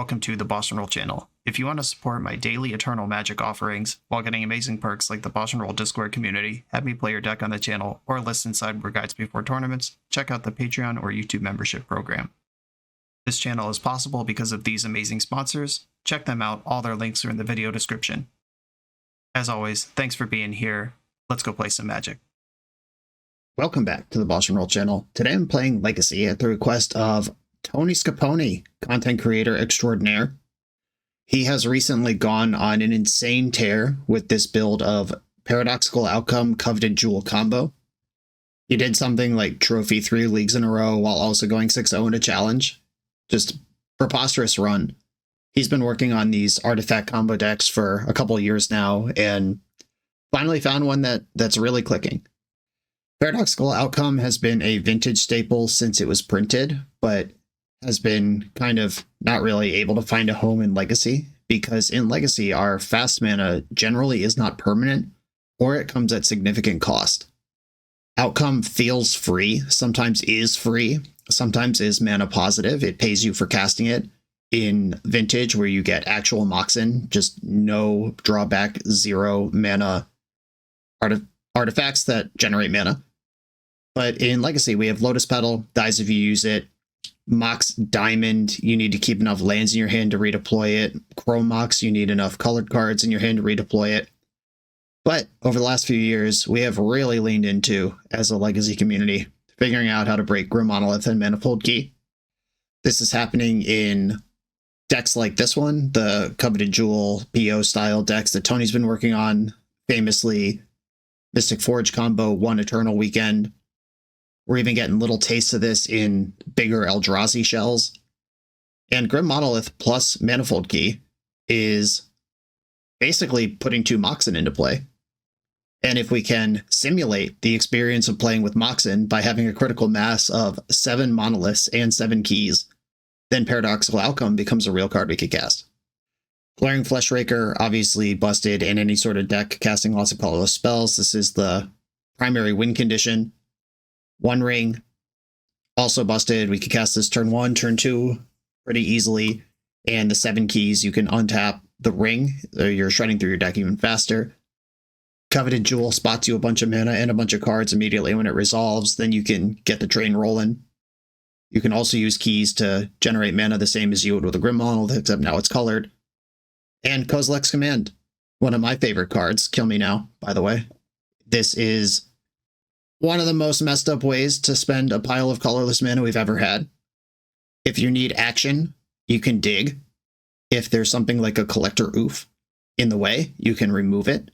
welcome to the BoshNRoll channel. If you want to support my daily Eternal Magic offerings while getting amazing perks like the BoshNRoll Discord community, have me play your deck on the channel, or listen sideboard guides before tournaments, check out the Patreon or YouTube membership program. This channel is possible because of these amazing sponsors. Check them out, all their links are in the video description. As always, thanks for being here. Let's go play some Magic. Welcome back to the BoshNRoll channel. Today I'm playing Legacy at the request of TonyScapone, content creator extraordinaire. He has recently gone on an insane tear with this build of Paradoxical Outcome Coveted Jewel combo. He did something like trophy 3 leagues in a row while also going 6-0 in a challenge. Just preposterous run. He's been working on these artifact combo decks for a couple years now and finally found one that's really clicking. Paradoxical Outcome has been a vintage staple since it was printed, but has been kind of not really able to find a home in Legacy, because in Legacy, our fast mana generally is not permanent, or it comes at significant cost. Outcome feels free, sometimes is free, sometimes is mana positive. It pays you for casting it. In Vintage, where you get actual Moxen, just no drawback, 0 mana artifacts that generate mana. But in Legacy, we have Lotus Petal, dies if you use it. Mox Diamond, you need to keep enough lands in your hand to redeploy it. Chrome Mox, you need enough colored cards in your hand to redeploy it. But over the last few years, we have really leaned into, as a Legacy community, figuring out how to break Grim Monolith and Manifold Key. This is happening in decks like this one, the Coveted Jewel PO style decks that Tony's been working on, famously Mystic Forge combo, 1 Eternal Weekend. We're even getting little tastes of this in bigger Eldrazi shells. And Grim Monolith plus Manifold Key is basically putting 2 Moxen into play. And if we can simulate the experience of playing with Moxen by having a critical mass of 7 Monoliths and 7 Keys, then Paradoxical Outcome becomes a real card we could cast. Glaring Fleshraker, obviously busted in any sort of deck casting lots of colorless spells. This is the primary win condition. One Ring, also busted. We could cast this turn 1, turn 2 pretty easily. And the 7 keys, you can untap the ring. So you're shredding through your deck even faster. Coveted Jewel spots you a bunch of mana and a bunch of cards immediately when it resolves. Then you can get the train rolling. You can also use keys to generate mana the same as you would with a Grim Monolith, except now it's colored. And Kozilek's Command, one of my favorite cards. Kill me now, by the way. This is one of the most messed up ways to spend a pile of colorless mana we've ever had. If you need action, you can dig. If there's something like a Collector Oof in the way, you can remove it.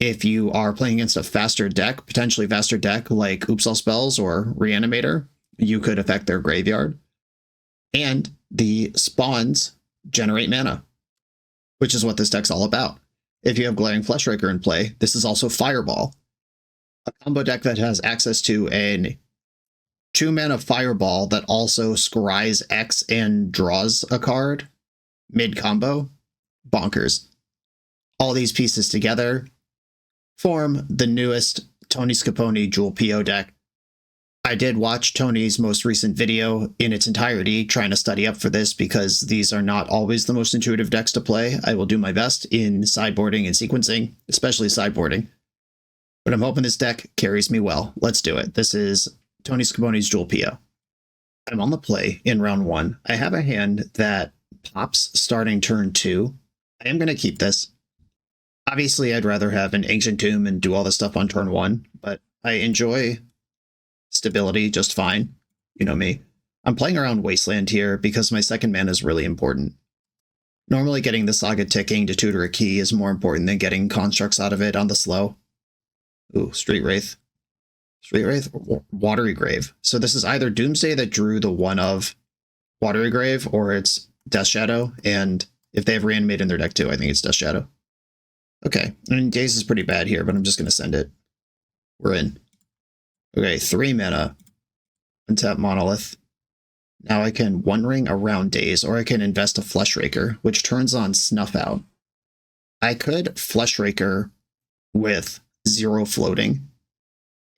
If you are playing against a faster deck, potentially faster deck like Oops All Spells or Reanimator, you could affect their graveyard. And the spawns generate mana, which is what this deck's all about. If you have Glaring Fleshraker in play, this is also Fireball. A combo deck that has access to a 2-mana Fireball that also scries X and draws a card mid-combo. Bonkers. All these pieces together form the newest TonyScapone Jewel PO deck. I did watch Tony's most recent video in its entirety, trying to study up for this because these are not always the most intuitive decks to play. I will do my best in sideboarding and sequencing, especially sideboarding. But I'm hoping this deck carries me well. Let's do it. This is TonyScapone's Jewel PO. I'm on the play in round 1. I have a hand that pops starting turn 2. I am going to keep this. Obviously, I'd rather have an Ancient Tomb and do all this stuff on turn 1, but I enjoy stability just fine. You know me. I'm playing around Wasteland here because my second mana is really important. Normally getting the Saga ticking to tutor a key is more important than getting constructs out of it on the slow. Ooh, Street Wraith. Street Wraith? Watery Grave. So this is either Doomsday that drew the 1 of Watery Grave, or it's Death Shadow, and if they have Reanimate in their deck too, I think it's Death Shadow. Okay, I mean, Daze is pretty bad here, but I'm just going to send it. We're in. Okay, 3 mana. Untap Monolith. Now I can One Ring around Daze, or I can invest a Fleshraker, which turns on Snuff Out. I could Fleshraker with 0 floating,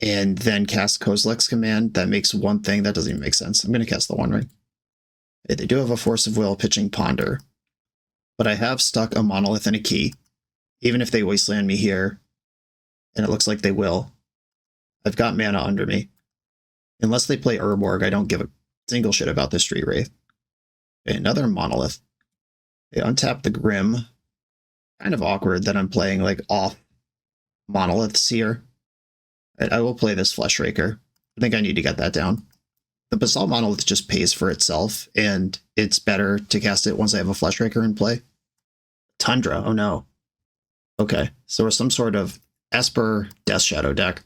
and then cast Kozilek's Command. That makes one thing. That doesn't even make sense. I'm going to cast the One Ring. They do have a Force of Will pitching Ponder, but I have stuck a Monolith and a Key. Even if they wasteland me here, and it looks like they will, I've got mana under me. Unless they play Urborg, I don't give a single shit about this Street Wraith. Okay, another Monolith. They untap the Grim. Kind of awkward that I'm playing like off Monoliths here. I will play this Fleshraker. I think I need to get that down. The Basalt Monolith just pays for itself, and it's better to cast it once I have a Fleshraker in play. Tundra, oh no. Okay, so we're some sort of Esper Death Shadow deck.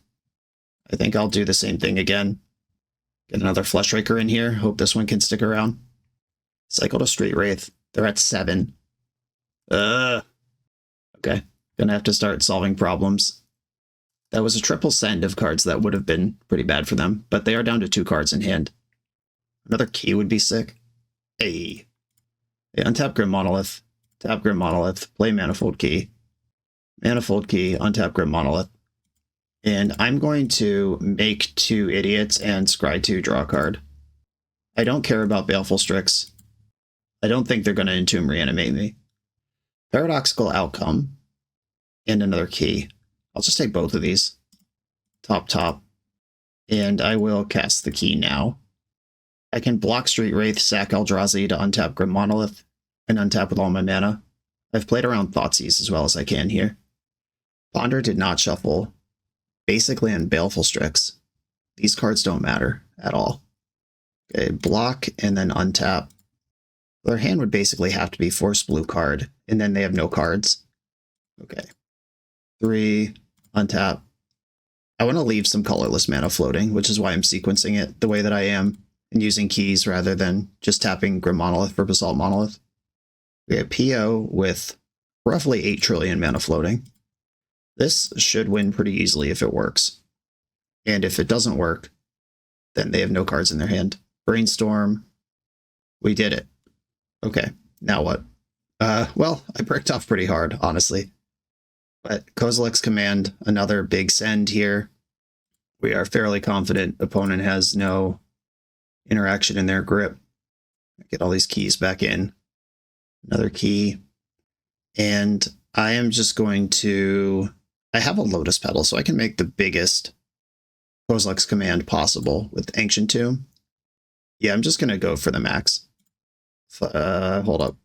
I think I'll do the same thing again. Get another Fleshraker in here. Hope this one can stick around. Cycle to Street Wraith. They're at 7. Okay, gonna have to start solving problems. That was a triple send of cards that would have been pretty bad for them, but they are down to 2 cards in hand. Another Key would be sick. Hey. They untap Grim Monolith. Tap Grim Monolith. Play Manifold Key. Manifold Key. Untap Grim Monolith. And I'm going to make 2 Idiots and scry 2, draw a card. I don't care about Baleful Strix. I don't think they're going to Entomb Reanimate me. Paradoxical Outcome. And another Key. I'll just take both of these. Top. And I will cast the Key now. I can block Street Wraith, sack Eldrazi to untap Grim Monolith, and untap with all my mana. I've played around Thoughtseize as well as I can here. Ponder did not shuffle. Basically on Baleful Strix. These cards don't matter at all. Okay, block and then untap. Their hand would basically have to be Force Blue card, and then they have no cards. Okay. 3, untap. I want to leave some colorless mana floating, which is why I'm sequencing it the way that I am, and using keys rather than just tapping Grim Monolith for Basalt Monolith. We have PO with roughly 8 trillion mana floating. This should win pretty easily if it works. And if it doesn't work, then they have no cards in their hand. Brainstorm. We did it. Okay, now what? Well, I bricked off pretty hard, honestly. But Kozilek's command, another big send here. We are fairly confident opponent has no interaction in their grip. Get all these keys back in. Another key. And I am just going to... I have a Lotus Petal, so I can make the biggest Kozilek's command possible with Ancient Tomb. Yeah, I'm just going to go for the max. Hold up.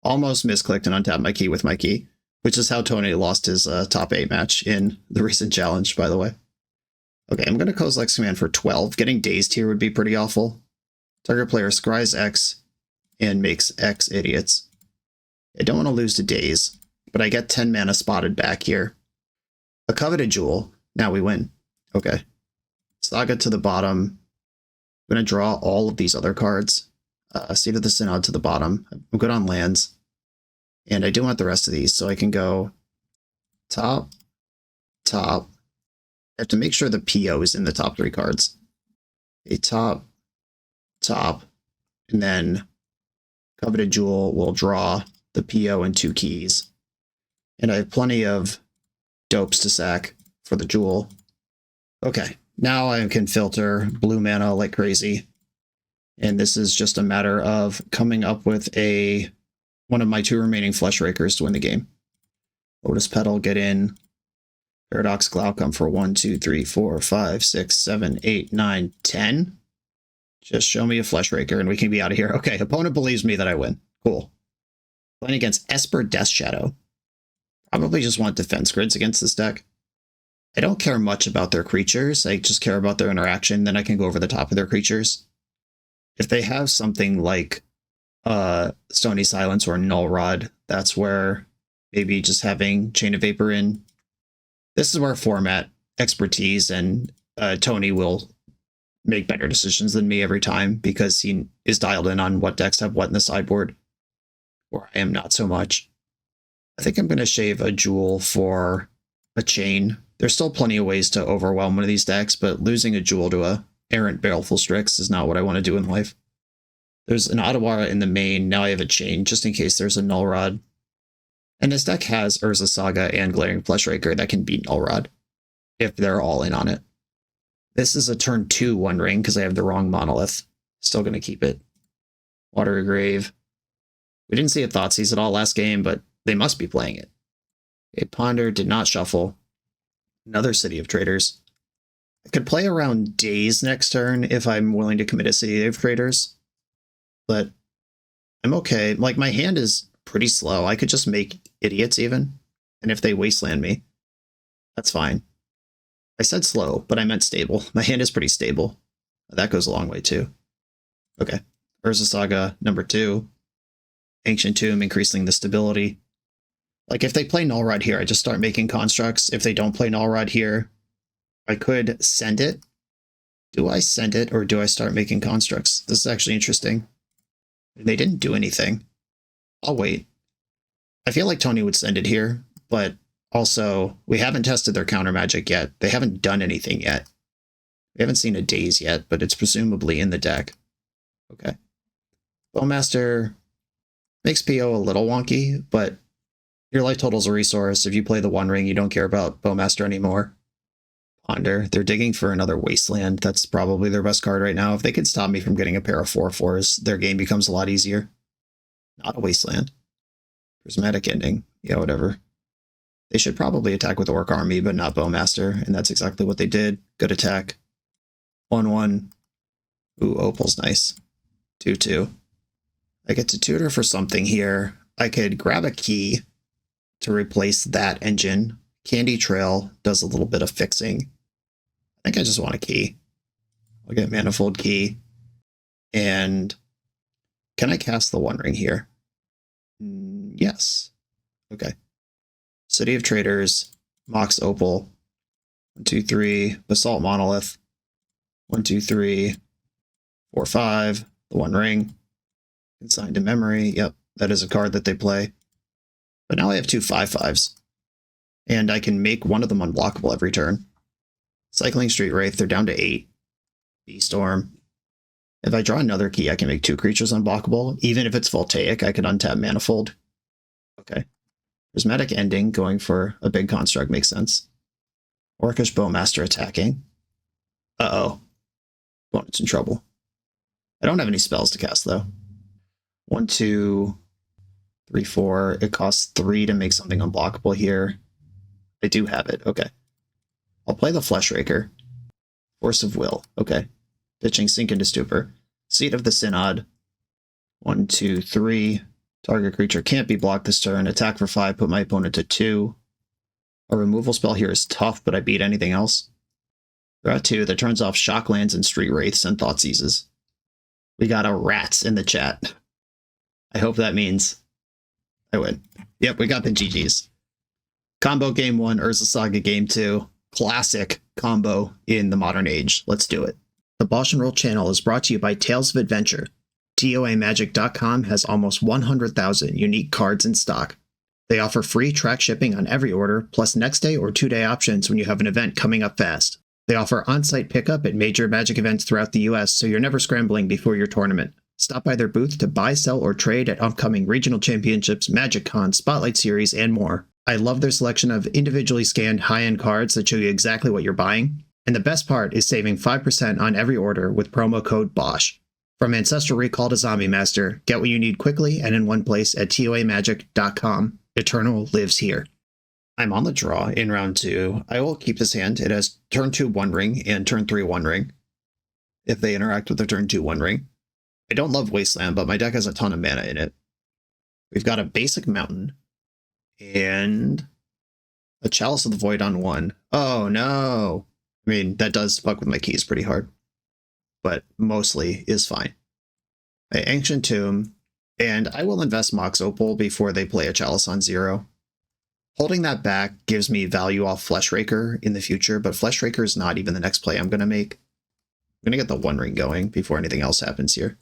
Almost misclicked and untapped my key with my key, which is how Tony lost his top 8 match in the recent challenge, by the way. Okay, I'm going to Kozilek's command for 12. Getting dazed here would be pretty awful. Target player scries X and makes X idiots. I don't want to lose to daze, but I get 10 mana spotted back here. A Coveted Jewel. Now we win. Okay. Saga to the bottom. I'm going to draw all of these other cards. Seat of the Synod to the bottom. I'm good on lands. And I do want the rest of these, so I can go top. I have to make sure the PO is in the top 3 cards. A top, and then Coveted Jewel will draw the PO and 2 keys. And I have plenty of dopes to sack for the Jewel. Okay, now I can filter blue mana like crazy. And this is just a matter of coming up with one of my 2 remaining Fleshrakers to win the game. Lotus Petal, get in. Paradoxical Outcome for 1, 2, 3, 4, 5, 6, 7, 8, 9, 10. Just show me a Fleshraker and we can be out of here. Okay, opponent believes me that I win. Cool. Playing against Esper Death Shadow. Probably just want defense grids against this deck. I don't care much about their creatures. I just care about their interaction. Then I can go over the top of their creatures. If they have something like Stony Silence or Null Rod, that's where maybe just having Chain of Vapor in. This is where format expertise and Tony will make better decisions than me every time because he is dialed in on what decks have what in the sideboard, or I am not so much. I think I'm going to shave a Jewel for a Chain. There's still plenty of ways to overwhelm one of these decks, but losing a Jewel to a errant Baleful Strix is not what I want to do in life. There's an Otawara in the main. Now I have a Chain just in case there's a Null Rod. And this deck has Urza Saga and Glaring Fleshraker that can beat Null Rod if they're all in on it. This is a turn 2 One Ring because I have the wrong Monolith. Still going to keep it. Water Grave. We didn't see a Thoughtseize at all last game, but they must be playing it. A Ponder did not shuffle. Another City of Traders. I could play around Daze next turn if I'm willing to commit a City of Traders, but I'm okay. Like, my hand is pretty slow. I could just make idiots even, and if they wasteland me, that's fine. I said slow, but I meant stable. My hand is pretty stable. That goes a long way too. Okay. Urza Saga number 2. Ancient Tomb, increasing the stability. Like, if they play Null Rod here, I just start making constructs. If they don't play Null Rod here, I could send it. Do I send it, or do I start making constructs? This is actually interesting. They didn't do anything. I'll wait. I feel like Tony would send it here, but also, we haven't tested their counter magic yet. They haven't done anything yet. We haven't seen a Daze yet, but it's presumably in the deck. Okay. Bowmaster makes PO a little wonky, but your life total's a resource. If you play the One Ring, you don't care about Bowmaster anymore. Ponder. They're digging for another Wasteland. That's probably their best card right now. If they could stop me from getting a pair of 4/4s, their game becomes a lot easier. Not a Wasteland. Prismatic Ending. Yeah, whatever. They should probably attack with Orc Army, but not Bowmaster, and that's exactly what they did. Good attack. 1/1. Ooh, Opal's nice. 2/2. I get to tutor for something here. I could grab a key to replace that engine. Candy Trail does a little bit of fixing. I think I just want a key. I'll get Manifold Key. And can I cast the One Ring here? Yes. Okay. City of Traders, Mox Opal, 1, 2, 3, Basalt Monolith, 1, 2, 3, 4, 5, the One Ring, Consigned to Memory. Yep, that is a card that they play. But now I have 2 5/5s, and I can make one of them unblockable every turn. Cycling Street Wraith, they're down to 8. B-Storm. If I draw another key, I can make 2 creatures unblockable. Even if it's Voltaic, I could untap Manifold. Okay. Prismatic Ending, going for a big construct, makes sense. Orcish Bowmaster attacking. Uh-oh. Opponent's in trouble. I don't have any spells to cast, though. 1, 2, 3, 4. It costs 3 to make something unblockable here. I do have it. Okay. I'll play the Fleshraker. Force of Will. Okay. Pitching Sink into Stupor. Seat of the Synod. 1, 2, 3. Target creature can't be blocked this turn. Attack for 5, put my opponent to 2. A removal spell here is tough, but I beat anything else. They're at 2. That turns off Shocklands and Street Wraiths and Thoughtseizes. We got a rats in the chat. I hope that means I win. Yep, we got the GGs. Combo Game 1, Urza Saga Game 2. Classic combo in the modern age. Let's do it. The BoshNRoll channel is brought to you by Tales of Adventure. TOAMagic.com has almost 100,000 unique cards in stock. They offer free track shipping on every order, plus next day or 2-day options when you have an event coming up fast. They offer on-site pickup at major Magic events throughout the US, so you're never scrambling before your tournament. Stop by their booth to buy, sell, or trade at upcoming regional championships, Magic Con, Spotlight Series, and more. I love their selection of individually scanned high-end cards that show you exactly what you're buying. And the best part is saving 5% on every order with promo code BOSH. From Ancestral Recall to Zombie Master, get what you need quickly and in one place at TOAMagic.com. Eternal lives here. I'm on the draw in round 2. I will keep this hand. It has turn 2 One Ring and turn 3 One Ring. If they interact with the turn 2 One Ring. I don't love Wasteland, but my deck has a ton of mana in it. We've got a basic Mountain and a Chalice of the Void on 1. Oh no! I mean, that does fuck with my keys pretty hard, but mostly is fine. An Ancient Tomb, and I will invest Mox Opal before they play a Chalice on 0. Holding that back gives me value off Fleshraker in the future, but Fleshraker is not even the next play I'm going to make. I'm going to get the One Ring going before anything else happens here.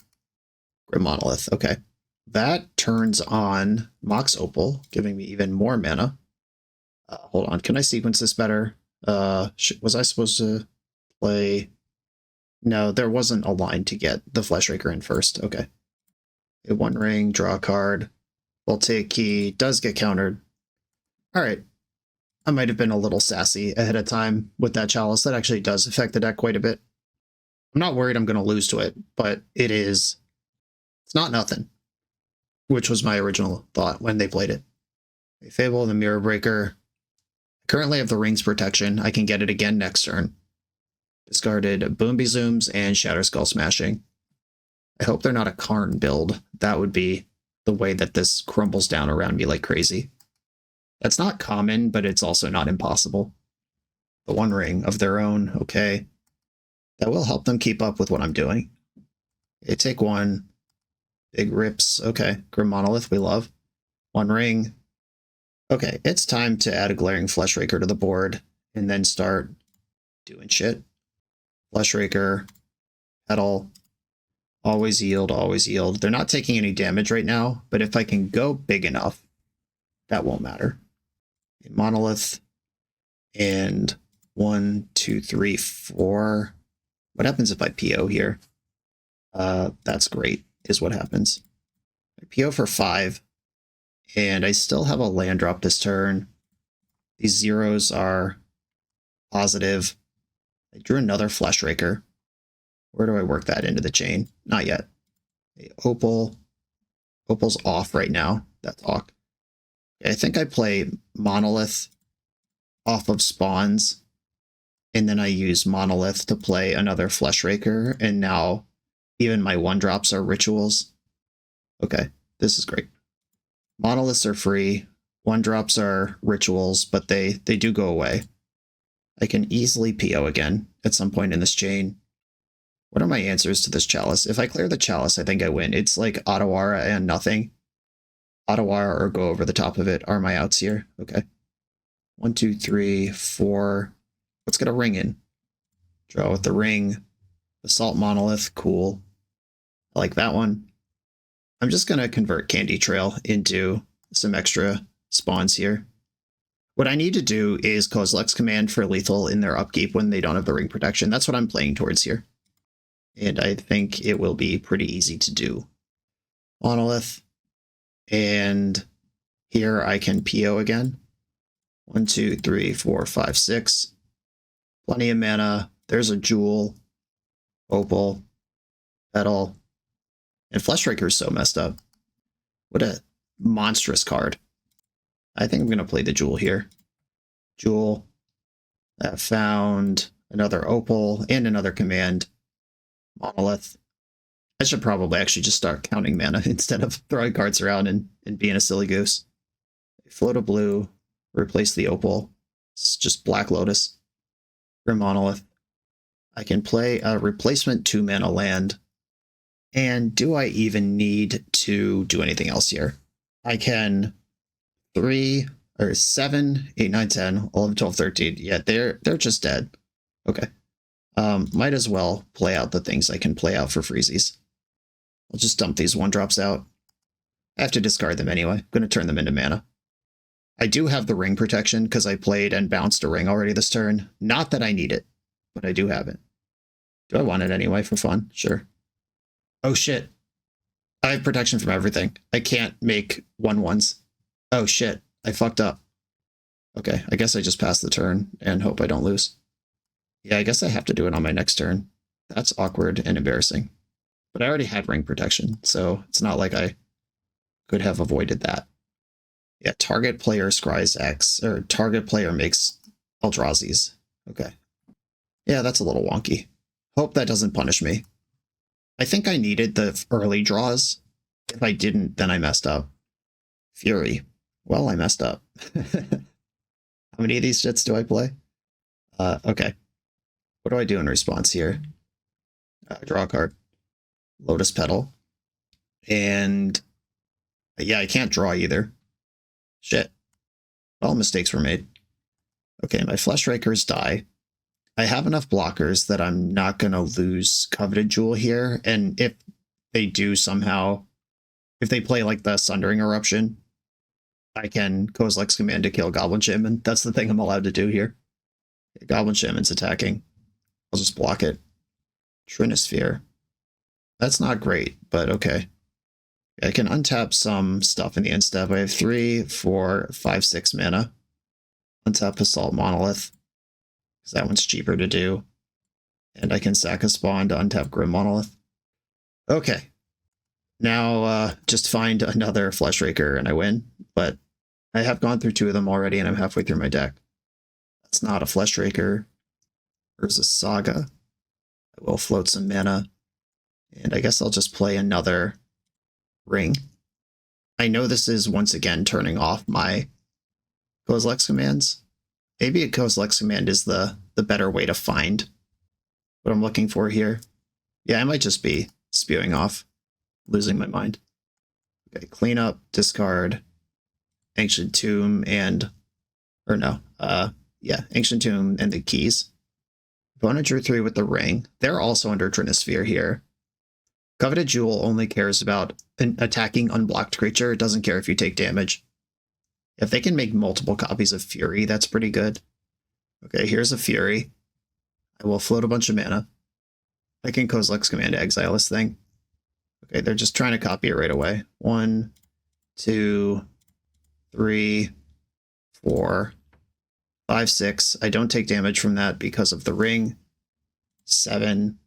Grim Monolith, okay. That turns on Mox Opal, giving me even more mana. Hold on, can I sequence this better? Was I supposed to play... No, there wasn't a line to get the Fleshraker in first. Okay. A One Ring, draw a card. Voltaic Key does get countered. Alright. I might have been a little sassy ahead of time with that Chalice. That actually does affect the deck quite a bit. I'm not worried I'm going to lose to it, but it is It's not nothing, which was my original thought when they played it. A Fable and the Mirror Breaker. Currently have the Ring's Protection. I can get it again next turn. Discarded Boomby Zooms and Shatter Skull Smashing. I hope they're not a Karn build. That would be the way that this crumbles down around me like crazy. That's not common, but it's also not impossible. The One Ring of their own, okay. That will help them keep up with what I'm doing. Okay, take one. Big Rips, okay. Grim Monolith, we love. One Ring. Okay, it's time to add a Glaring Fleshraker to the board and then start doing shit. Fleshraker, Petal, always yield, always yield. They're not taking any damage right now, but if I can go big enough, that won't matter. A Monolith, and 1, 2, 3, 4. What happens if I PO here? That's great, is what happens. I PO for 5. And I still have a land drop this turn. These zeros are positive. I drew another Fleshraker. Where do I work that into the chain? Not yet. A Opal. Opal's off right now. That's awk. Okay, I think I play Monolith off of spawns. And then I use Monolith to play another Fleshraker. And now even my 1-drops are rituals. Okay, this is great. Monoliths are free, 1-drops are rituals, but they do go away. I can easily PO again at some point in this chain. What are my answers to this Chalice? If I clear the Chalice, I think I win. It's like Otawara and nothing. Otawara or go over the top of it are my outs here. Okay. 1, 2, 3, 4. Let's get a ring in. Draw with the ring. Assault Monolith, cool. I like that one. I'm just going to convert Candy Trail into some extra spawns here. What I need to do is Kozilek's Command for lethal in their upkeep when they don't have the ring protection. That's what I'm playing towards here. And I think it will be pretty easy to do. Monolith. And here I can PO again. 1, 2, 3, 4, 5, 6. Plenty of mana. There's a Jewel. Opal. Petal. And Fleshraker is so messed up. What a monstrous card. I think I'm going to play the Jewel here. Jewel. That found another Opal and another command. Monolith. I should probably actually just start counting mana instead of throwing cards around and being a silly goose. Float a blue. Replace the Opal. It's just Black Lotus. Grim Monolith. I can play a replacement 2-mana land. And do I even need to do anything else here? I can 3 or 7, 8, 9, 10, 11, 12, 13. Yeah, they're just dead. Okay. Might as well play out the things I can play out for freezies. I'll just dump these 1-drops out. I have to discard them anyway. I'm going to turn them into mana. I do have the ring protection because I played and bounced a ring already this turn. Not that I need it, but I do have it. Do I want it anyway for fun? Sure. Oh shit. I have protection from everything. I can't make 1/1s. Oh shit. I fucked up. Okay, I guess I just pass the turn and hope I don't lose. Yeah, I guess I have to do it on my next turn. That's awkward and embarrassing. But I already had ring protection, so it's not like I could have avoided that. Yeah, target player scries X, or target player makes Eldrazi's. Okay. Yeah, that's a little wonky. Hope that doesn't punish me. I think I needed the early draws. If I didn't, then I messed up. Fury. Well, I messed up. How many of these shits do I play? Okay. What do I do in response here? Draw a card. Lotus Petal. And yeah, I can't draw either. Shit. Well, mistakes were made. Okay, my Fleshrakers die. I have enough blockers that I'm not going to lose Coveted Jewel here. And if they do somehow, if they play like the Sundering Eruption, I can Kozilek's Command to kill Goblin Shaman. That's the thing I'm allowed to do here. Goblin Shaman's attacking. I'll just block it. Trinisphere. That's not great, but okay. I can untap some stuff in the end step. I have 3, 4, 5, 6 mana. Untap Assault Monolith, because that one's cheaper to do. And I can sack a spawn to untap Grim Monolith. Okay. Now just find another Fleshraker and I win, but I have gone through 2 of them already and I'm halfway through my deck. That's not a Fleshraker. There's a Saga. I will float some mana, and I guess I'll just play another Ring. I know this is once again turning off my Kozilek commands. Maybe a Kozilek command is the better way to find what I'm looking for here. Yeah, I might just be spewing off, losing my mind. Okay, clean up, discard, Ancient Tomb, and... or no, yeah, Ancient Tomb and the keys. Opponent drew 3 with the Ring. They're also under Trinisphere here. Coveted Jewel only cares about an attacking unblocked creature. It doesn't care if you take damage. If they can make multiple copies of Fury, that's pretty good. Okay, here's a Fury. I will float a bunch of mana. I can Kozilek's command to exile this thing. Okay, they're just trying to copy it right away. 1, 2, 3, 4, 5, 6. I don't take damage from that because of the Ring. 7.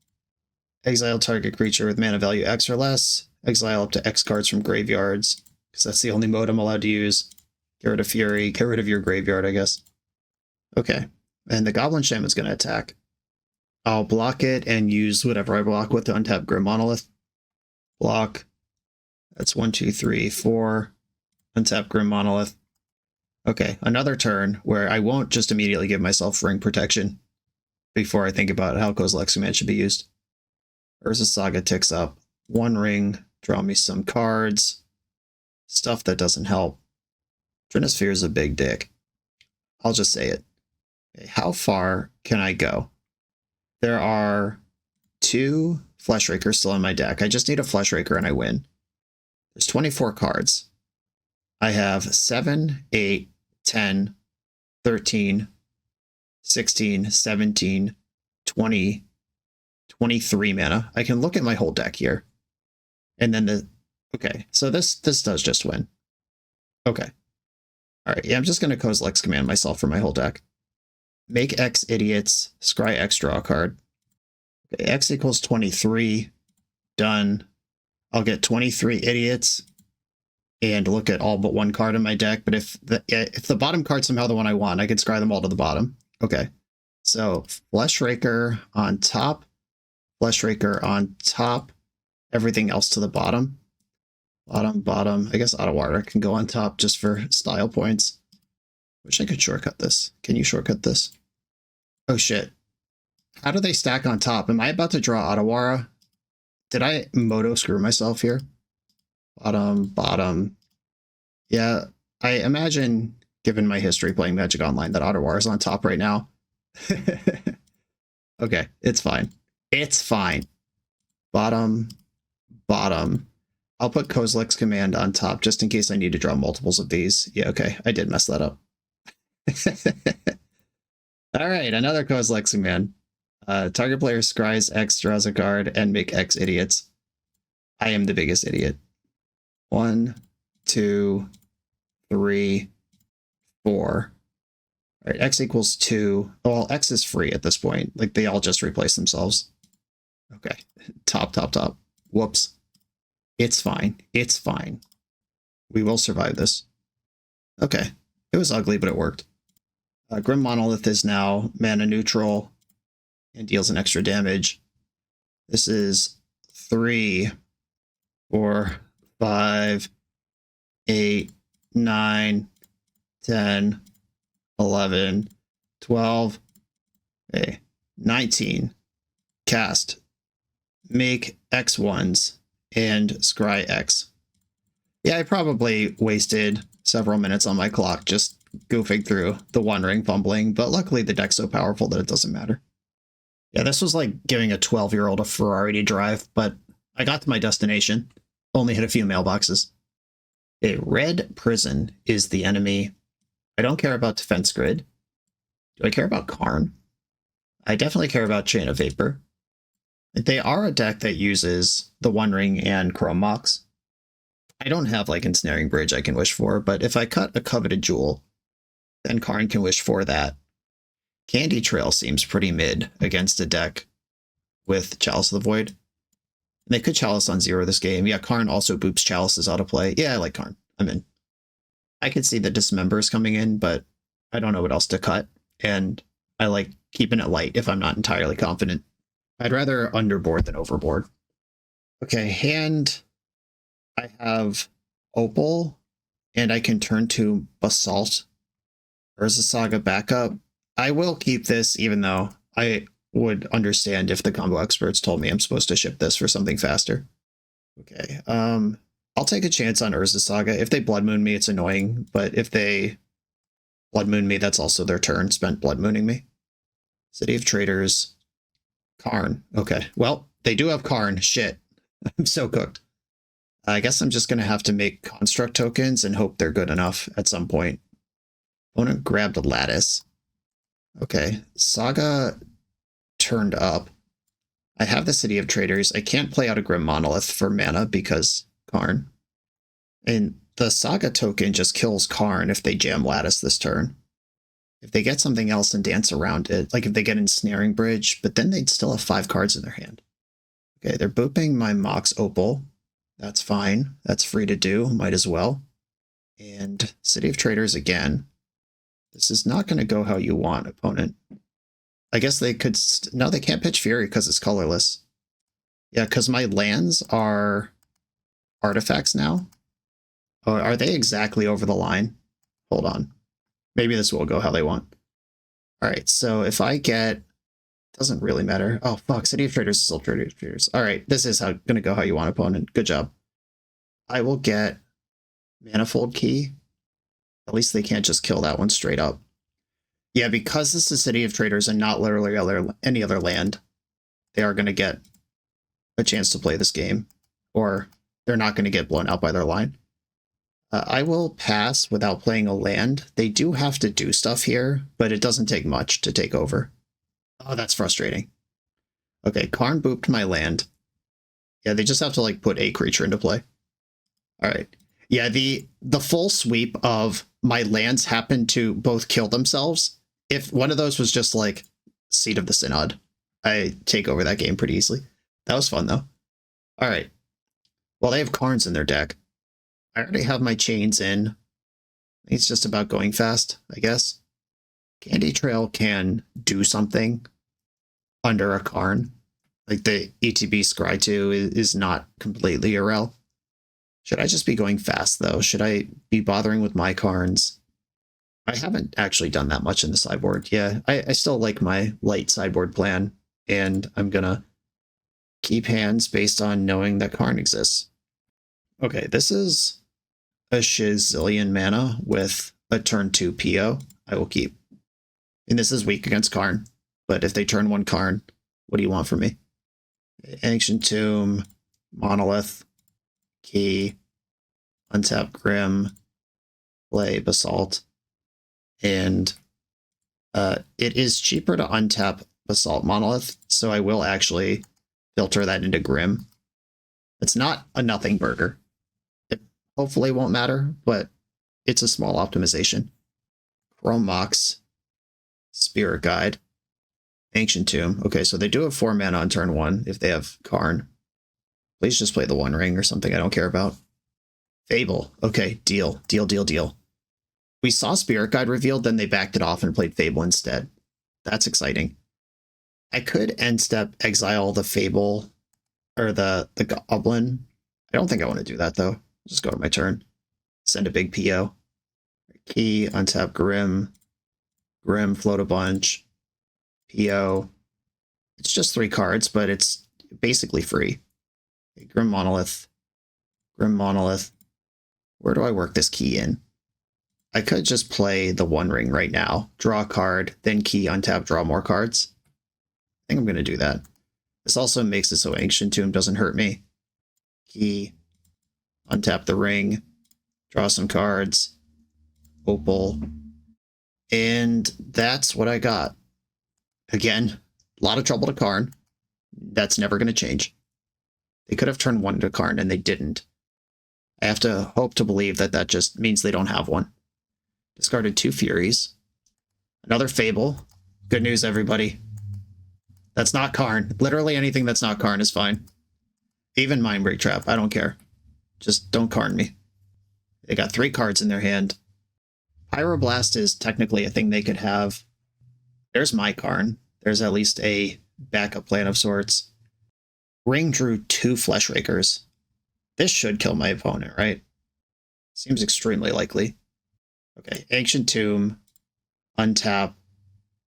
Exile target creature with mana value X or less. Exile up to X cards from graveyards, because that's the only mode I'm allowed to use. Get rid of Fury. Get rid of your graveyard, I guess. Okay, and the Goblin Shaman's going to attack. I'll block it and use whatever I block with to untap Grim Monolith. Block. That's 1, 2, 3, 4. Untap Grim Monolith. Okay, another turn where I won't just immediately give myself Ring protection before I think about how Kozilek's command should be used. Urza Saga ticks up. 1 Ring, draw me some cards. Stuff that doesn't help. Trinisphere is a big dick. I'll just say it. Okay, how far can I go? There are 2 Fleshrakers still in my deck. I just need a Fleshraker and I win. There's 24 cards. I have 7, 8, 10, 13, 16, 17, 20, 23 mana. I can look at my whole deck here. And then okay, so this does just win. Okay. All right, yeah, I'm just going to Kozilek's command myself for my whole deck. Make X idiots, scry X, draw a card. Okay, X equals 23. Done. I'll get 23 idiots and look at all but 1 card in my deck. But if the bottom card's somehow the one I want, I can scry them all to the bottom. Okay. So Fleshraker on top. Fleshraker on top. Everything else to the bottom. Bottom. I guess Otawara can go on top just for style points. Wish I could shortcut this. Can you shortcut this? Oh shit. How do they stack on top? Am I about to draw Otawara? Did I moto screw myself here? Bottom. Yeah, I imagine, given my history playing Magic Online, that Otawara is on top right now. Okay, it's fine. It's fine. Bottom. I'll put Kozilek's command on top just in case I need to draw multiples of these. Yeah, okay, I did mess that up. All right, another Kozilek's command. Target player scries X, draws a card, and make X idiots. I am the biggest idiot. 1, 2, 3, 4. All right, X equals 2. Well, X is free at this point. Like, they all just replace themselves. Okay, top. Whoops. It's fine. It's fine. We will survive this. Okay, it was ugly, but it worked. Grim Monolith is now mana neutral and deals an extra damage. This is 3, 4, 5, 8, 9, 10, 11, 12, 19. Cast. Make X1s and scry X. Yeah, I probably wasted several minutes on my clock just goofing through the One Ring fumbling, but luckily the deck's so powerful that it doesn't matter. Yeah, this was like giving a 12-year-old a Ferrari to drive, but I got to my destination. Only hit a few mailboxes. A red prison is the enemy. I don't care about Defense Grid. Do I care about Karn? I definitely care about Chain of Vapor. They are a deck that uses the One Ring and Chrome Mox. I don't have like Ensnaring Bridge I can wish for, but if I cut a Coveted Jewel, then Karn can wish for that. Candy Trail seems pretty mid against a deck with Chalice of the Void. They could Chalice on 0 this game. Yeah, Karn also boops Chalices out of play. Yeah, I like Karn. I'm in. I could see the Dismembers coming in, but I don't know what else to cut. And I like keeping it light if I'm not entirely confident. I'd rather underboard than overboard. Okay, hand. I have Opal, and I can turn to Basalt. Urza Saga backup. I will keep this, even though I would understand if the combo experts told me I'm supposed to ship this for something faster. Okay, I'll take a chance on Urza Saga. If they Blood Moon me, it's annoying, but if they Blood Moon me, that's also their turn spent Blood Mooning me. City of Traders, Karn. Okay, well, they do have Karn. Shit, I'm so cooked. I guess I'm just going to have to make construct tokens and hope they're good enough at some point. Opponent grabbed a Lattice. Okay, Saga turned up. I have the City of Traders. I can't play out a Grim Monolith for mana because Karn. And the Saga token just kills Karn if they jam Lattice this turn. If they get something else and dance around it, like if they get Ensnaring Bridge, but then they'd still have 5 cards in their hand. Okay, they're booping my Mox Opal. That's fine. That's free to do. Might as well. And City of Traders again. This is not going to go how you want, opponent. I guess they could... no, they can't pitch Fury because it's colorless. Yeah, because my lands are artifacts now. Oh, are they exactly over the line? Hold on. Maybe this will go how they want. All right, so if I get... doesn't really matter. Oh, fuck. City of Traders is still Traders. All right, this is going to go how you want, opponent. Good job. I will get Manifold Key. At least they can't just kill that one straight up. Yeah, because this is City of Traders and not literally any other land, they are going to get a chance to play this game. Or they're not going to get blown out by their line. I will pass without playing a land. They do have to do stuff here, but it doesn't take much to take over. Oh, that's frustrating. Okay, Karn booped my land. Yeah, they just have to like put a creature into play. All right. Yeah, the full sweep of my lands happen to both kill themselves. If one of those was just like Seat of the Synod, I take over that game pretty easily. That was fun though. All right. Well, they have Karns in their deck. I already have my chains in. It's just about going fast, I guess. Candy Trail can do something under a Karn. Like the ETB Scry 2 is not completely irrel. Should I just be going fast, though? Should I be bothering with my Karns? I haven't actually done that much in the sideboard. Yeah, I still like my light sideboard plan, and I'm going to keep hands based on knowing that Karn exists. Okay, this is a shizillion mana with a turn 2 PO. I will keep. And this is weak against Karn, but if they turn 1 Karn, what do you want from me? Ancient Tomb, Monolith, Key, untap Grim, play Basalt, and it is cheaper to untap Basalt Monolith, so I will actually filter that into Grim. It's not a nothing burger. It hopefully won't matter, but it's a small optimization. Chrome Mox, Spirit Guide, Ancient Tomb. Okay, so they do have 4 mana on turn 1 if they have Karn. Please just play the One Ring or something I don't care about. Fable. Okay, deal. We saw Spirit Guide revealed, then they backed it off and played Fable instead. That's exciting. I could end step exile the Fable or the Goblin. I don't think I want to do that though. Just go to my turn. Send a big PO. Key, untap Grim. Grim, float a bunch. PO. It's just 3 cards, but it's basically free. Okay, Grim Monolith. Grim Monolith. Where do I work this key in? I could just play the One Ring right now. Draw a card, then key, untap, draw more cards. I think I'm going to do that. This also makes it so Ancient Tomb doesn't hurt me. Key, untap the ring, draw some cards, Opal, and that's what I got. Again, a lot of trouble to Karn. That's never going to change. They could have turned 1 to Karn, and they didn't. I have to hope to believe that that just means they don't have one. Discarded 2 Furies. Another Fable. Good news, everybody. That's not Karn. Literally anything that's not Karn is fine. Even Mindbreak Trap, I don't care. Just don't Karn me. They got 3 cards in their hand. Pyroblast is technically a thing they could have. There's my Karn. There's at least a backup plan of sorts. Ring drew 2 Fleshrakers. This should kill my opponent, right? Seems extremely likely. Okay, Ancient Tomb, untap,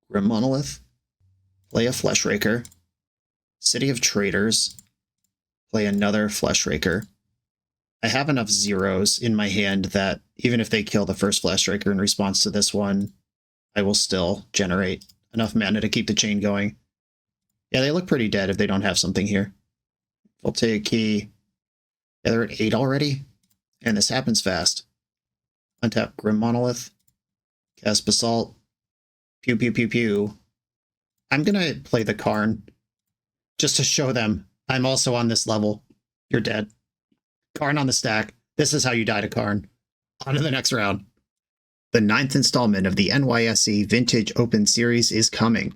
Grim Monolith, play a Fleshraker, City of Traders, play another Fleshraker. I have enough zeros in my hand that even if they kill the first Fleshraker in response to this one, I will still generate enough mana to keep the chain going. Yeah, they look pretty dead if they don't have something here. Voltaic Key. Yeah, they're at 8 already, and this happens fast. Untap Grim Monolith, cast Basalt, pew pew pew pew. I'm gonna play the Karn, just to show them I'm also on this level. You're dead. Karn on the stack. This is how you die to Karn. On to the next round. The 9th installment of the NYSE Vintage Open Series is coming.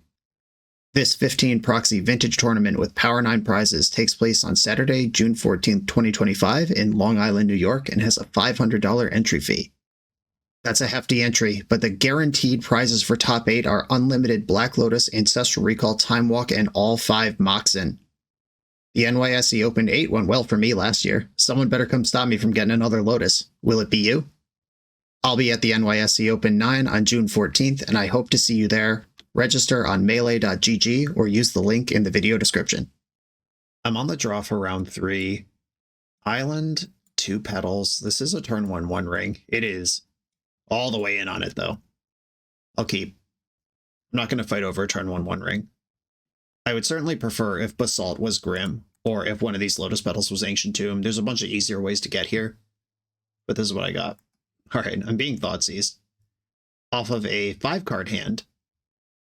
This 15 proxy vintage tournament with Power 9 prizes takes place on Saturday, June 14th, 2025 in Long Island, New York, and has a $500 entry fee. That's a hefty entry, but the guaranteed prizes for top 8 are unlimited Black Lotus, Ancestral Recall, Time Walk, and all 5 Moxen. The NYSE Open 8 went well for me last year. Someone better come stop me from getting another Lotus. Will it be you? I'll be at the NYSE Open 9 on June 14th, and I hope to see you there. Register on melee.gg or use the link in the video description. I'm on the draw for round 3. Island, 2 petals. This is a turn 1/1 ring. It is. All the way in on it, though. I'll keep. I'm not going to fight over a turn 1/1 ring. I would certainly prefer if Basalt was Grim, or if one of these Lotus Petals was Ancient Tomb. There's a bunch of easier ways to get here, but this is what I got. Alright, I'm being Thoughtseized. Off of a 5-card hand,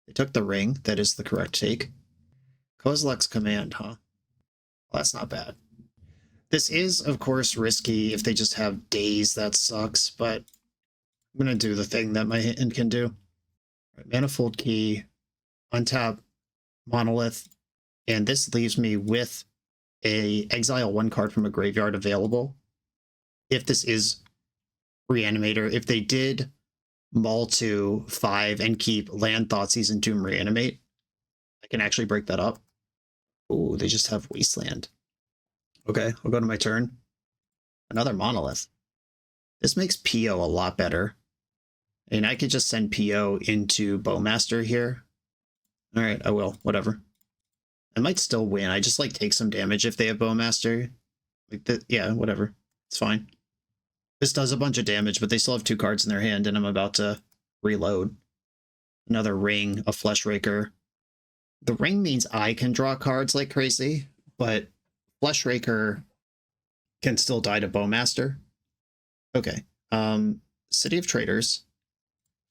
they took the ring. That is the correct take. Kozilek's Command, huh? Well, that's not bad. This is, of course, risky. If they just have Daze, that sucks, but I'm going to do the thing that my hand can do. Right, Manifold Key, untap Monolith, and this leaves me with a exile 1 card from a graveyard available. If this is Reanimator, if they did mull to 5 and keep Land, Thoughtseize, and Tomb Reanimate, I can actually break that up. Oh, they just have Wasteland. Okay, I'll go to my turn. Another Monolith. This makes PO a lot better. And I could just send PO into Bowmaster here. Alright, I will. Whatever. I might still win. I just, like, take some damage if they have Bowmaster. Like, yeah, whatever. It's fine. This does a bunch of damage, but they still have 2 cards in their hand, and I'm about to reload. Another ring, a Fleshraker. The ring means I can draw cards like crazy, but Fleshraker can still die to Bowmaster. Okay. City of Traders,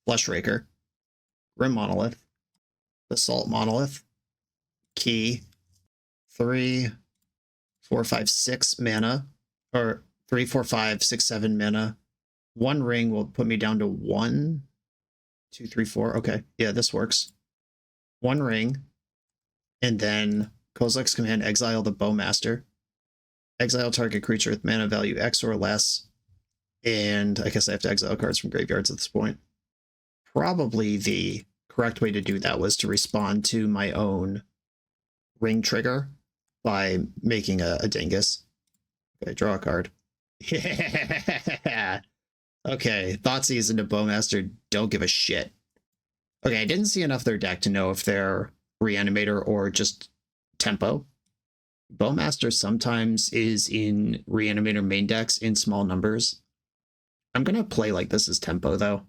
Fleshraker, Grim Monolith, Basalt Monolith, Key, 3, 4, 5, 6 mana, or 3, 4, 5, 6, 7 mana. 1 ring will put me down to 1, 2, 3, 4. Okay, yeah, this works. 1 ring, and then Kozilek's Command, exile the Bowmaster. Exile target creature with mana value X or less. And I guess I have to exile cards from graveyards at this point. Probably the correct way to do that was to respond to my own ring trigger by making a dingus. Okay, draw a card. Yeah. Okay, Thoughtseize into Bowmaster, don't give a shit. Okay, I didn't see enough of their deck to know if they're Reanimator or just Tempo. Bowmaster sometimes is in Reanimator main decks in small numbers. I'm going to play like this is Tempo, though.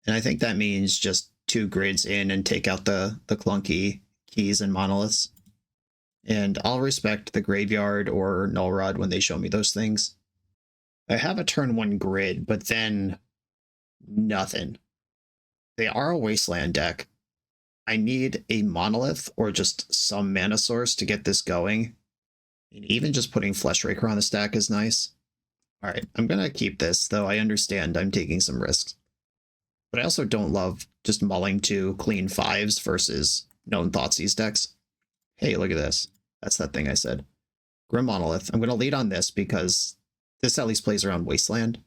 And I think that means just 2 grids in and take out the clunky keys and monoliths. And I'll respect the graveyard or Null Rod when they show me those things. I have a turn 1 grid, but then nothing. They are a Wasteland deck. I need a Monolith or just some mana source to get this going. And even just putting Fleshraker on the stack is nice. Alright, I'm going to keep this, though I understand I'm taking some risks. But I also don't love just mulling to clean 5s versus known Thoughtseize decks. Hey, look at this. That's that thing I said. Grim Monolith. I'm going to lead on this because this at least plays around Wasteland.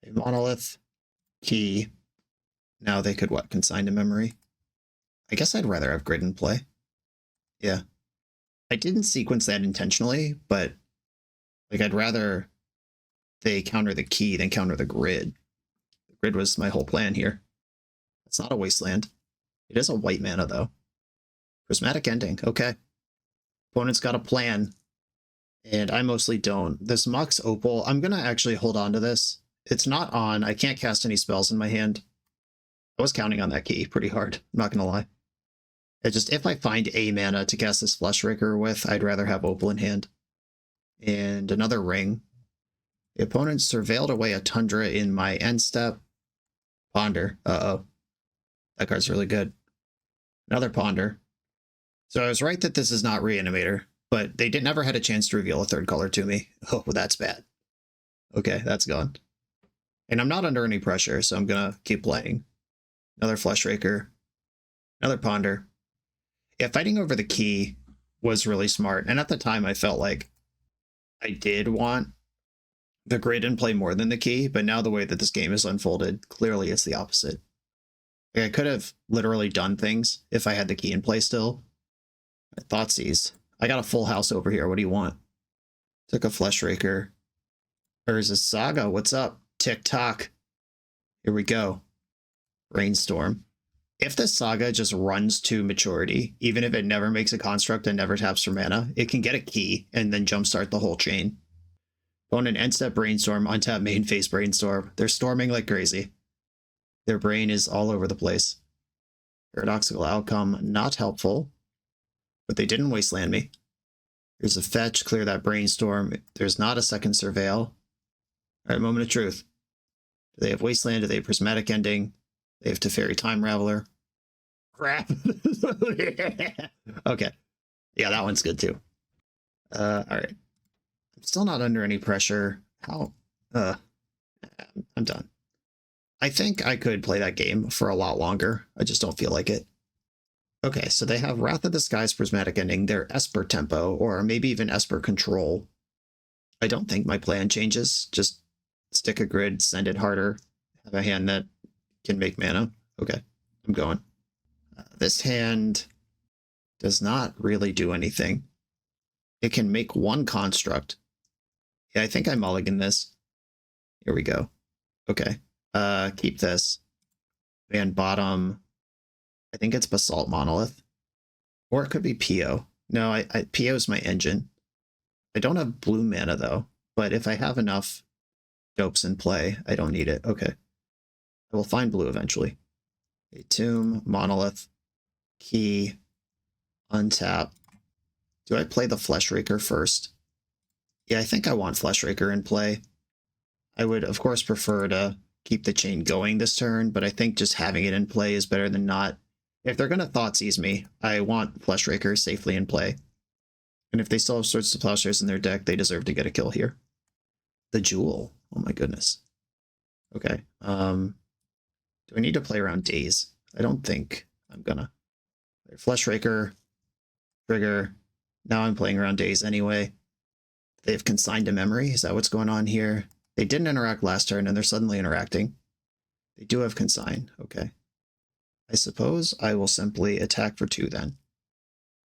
A Monolith, Key. Now they could, what, consign to memory? I guess I'd rather have Grid in play. Yeah. I didn't sequence that intentionally, but like I'd rather they counter the Key than counter the Grid. The Grid was my whole plan here. It's not a Wasteland. It is a white mana, though. Prismatic Ending. Okay. Opponent's got a plan. And I mostly don't. This Mox Opal, I'm going to actually hold on to this. It's not on. I can't cast any spells in my hand. I was counting on that Key pretty hard. I'm not going to lie. It just, if I find a mana to cast this Fleshraker with, I'd rather have Opal in hand. And another Ring. The opponent surveilled away a Tundra in my end step. Ponder. Uh-oh. That card's really good. Another Ponder. So I was right that this is not Reanimator, but they never had a chance to reveal a third color to me. Oh, well, that's bad. Okay, that's gone. And I'm not under any pressure, so I'm going to keep playing. Another Fleshraker. Another Ponder. Yeah, fighting over the Key was really smart. And at the time, I felt like I did want the Grid in play more than the Key, but now the way that this game is unfolded, clearly it's the opposite. Like I could have literally done things if I had the Key in play still. Thoughtseize. I got a full house over here. What do you want? Took a Fleshraker. There's a Saga. What's up? TikTok. Here we go. Brainstorm. If the Saga just runs to maturity, even if it never makes a construct and never taps for mana, it can get a Key and then jumpstart the whole chain. Opponent end step Brainstorm, untap main phase Brainstorm. They're storming like crazy. Their brain is all over the place. Paradoxical outcome, not helpful. But they didn't wasteland me. Here's a fetch, clear that Brainstorm. There's not a second Surveil. All right, moment of truth. Do they have Wasteland? Do they have Prismatic Ending? They have Teferi Time Raveler. Crap. Okay. Yeah, that one's good too. All right. I'm still not under any pressure. How? I'm done. I think I could play that game for a lot longer. I just don't feel like it. Okay, so they have Wrath of the Skies Prismatic Ending, their Esper Tempo, or maybe even Esper Control. I don't think my plan changes. Just stick a Grid, send it harder, have a hand that can make mana. Okay, I'm going. This hand does not really do anything. It can make one construct. Yeah, I think I mulligan this. Here we go. Okay, keep this. And bottom... I think it's Basalt Monolith. Or it could be Pio. No, Pio's my engine. I don't have blue mana, though. But if I have enough dopes in play, I don't need it. Okay. I will find blue eventually. A Tomb, Monolith, Key, untap. Do I play the Fleshraker first? Yeah, I think I want Fleshraker in play. I would, of course, prefer to keep the chain going this turn, but I think just having it in play is better than not. If they're going to Thoughtseize me, I want Fleshraker safely in play. And if they still have Swords to Plowshares in their deck, they deserve to get a kill here. The Jewel. Oh my goodness. Okay. Do I need to play around Daze? I don't think I'm gonna. Fleshraker. Trigger. Now I'm playing around Daze anyway. They've consigned to memory. Is that what's going on here? They didn't interact last turn and they're suddenly interacting. They do have consign. Okay. I suppose I will simply attack for 2 then.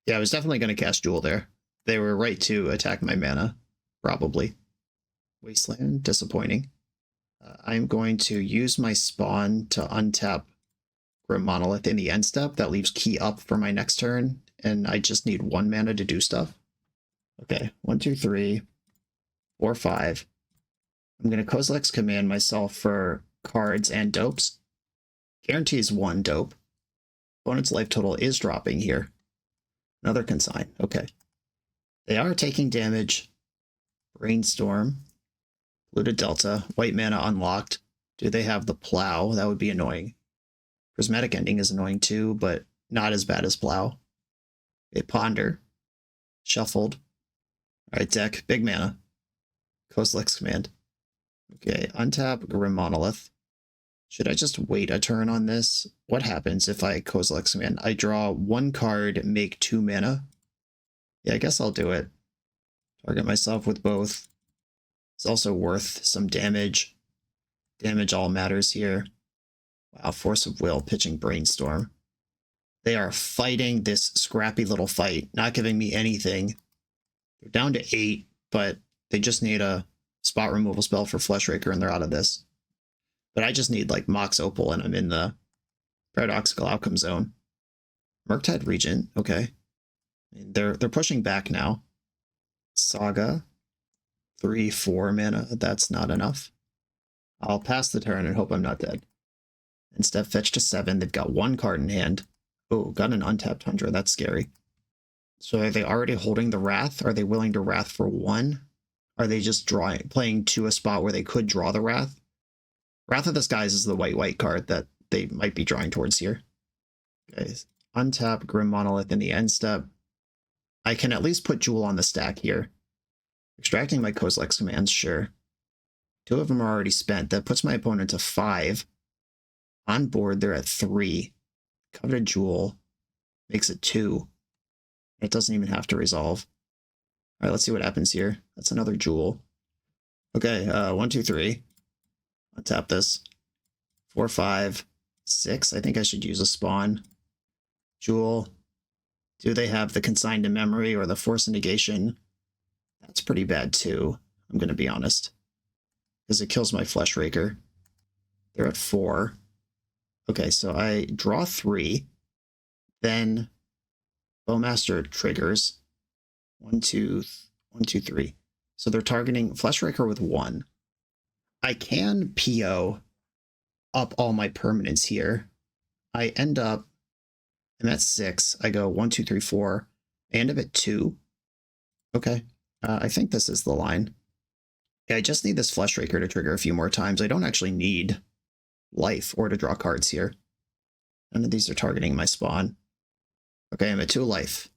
Yeah, I was definitely going to cast Jewel there. They were right to attack my mana. Probably. Wasteland, disappointing. I'm going to use my spawn to untap Grim Monolith in the end step. That leaves Key up for my next turn, and I just need 1 mana to do stuff. Okay, 1, 2, 3, 4, 5. I'm going to Kozilek's command myself for cards and dopes. Guarantees 1 dope. Opponent's life total is dropping here. Another consign. Okay. They are taking damage. Brainstorm. Blue to Delta. White mana unlocked. Do they have the Plow? That would be annoying. Prismatic Ending is annoying too, but not as bad as Plow. They Ponder. Shuffled. Alright, deck. Big mana. Kozilek's command. Okay, untap Grim Monolith. Should I just wait a turn on this? What happens if I Kozilek's command? I draw 1 card, make 2 mana. Yeah, I guess I'll do it. Target myself with both. It's also worth some damage. Damage all matters here. Wow, Force of Will, pitching Brainstorm. They are fighting this scrappy little fight, not giving me anything. They're down to 8, but they just need a spot removal spell for Fleshraker and they're out of this. But I just need like Mox Opal and I'm in the Paradoxical outcome zone. Murktide Regent, okay. They're pushing back now. Saga, 3/4 mana, that's not enough. I'll pass the turn and hope I'm not dead. Instead, fetch to 7. They've got 1 card in hand. Oh, got an untapped Tundra. That's scary. So are they already holding the Wrath? Are they willing to Wrath for 1? Are they just playing to a spot where they could draw the Wrath? Wrath of the Skies is the white card that they might be drawing towards here. Okay, untap Grim Monolith in the end step. I can at least put Jewel on the stack here. Extracting my Kozilek's commands, sure. 2 of them are already spent. That puts my opponent to 5. On board, they're at 3. Coveted Jewel makes it 2. It doesn't even have to resolve. All right, let's see what happens here. That's another Jewel. Okay, 1, 2, 3. Untap this. 4, 5, 6. I think I should use a spawn. Jewel. Do they have the Consigned to Memory or the Force of Negation? That's pretty bad too, I'm going to be honest. Because it kills my Fleshraker. They're at 4. Okay, so I draw 3. Then Bowmaster triggers. 1, 2, 3. So they're targeting Fleshraker with 1. I can PO up all my permanents here. I end up, I'm at 6. I go 1, 2, 3, 4. I end up at 2. Okay. I think this is the line. Yeah, I just need this Fleshraker to trigger a few more times. I don't actually need life or to draw cards here. None of these are targeting my spawn. Okay, I'm at 2 life.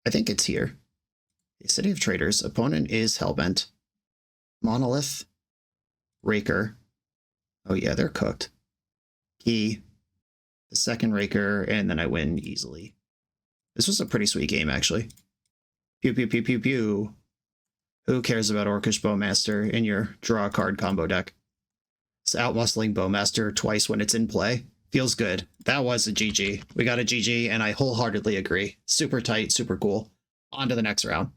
I think it's here. The City of Traders. Opponent is Hellbent. Monolith. Raker. Oh yeah, they're cooked. Key. The second Raker, and then I win easily. This was a pretty sweet game, actually. Pew, pew, pew, pew, pew. Who cares about Orcish Bowmaster in your draw a card combo deck? It's outmuscling Bowmaster twice when it's in play. Feels good. That was a GG. We got a GG, and I wholeheartedly agree. Super tight, super cool. On to the next round.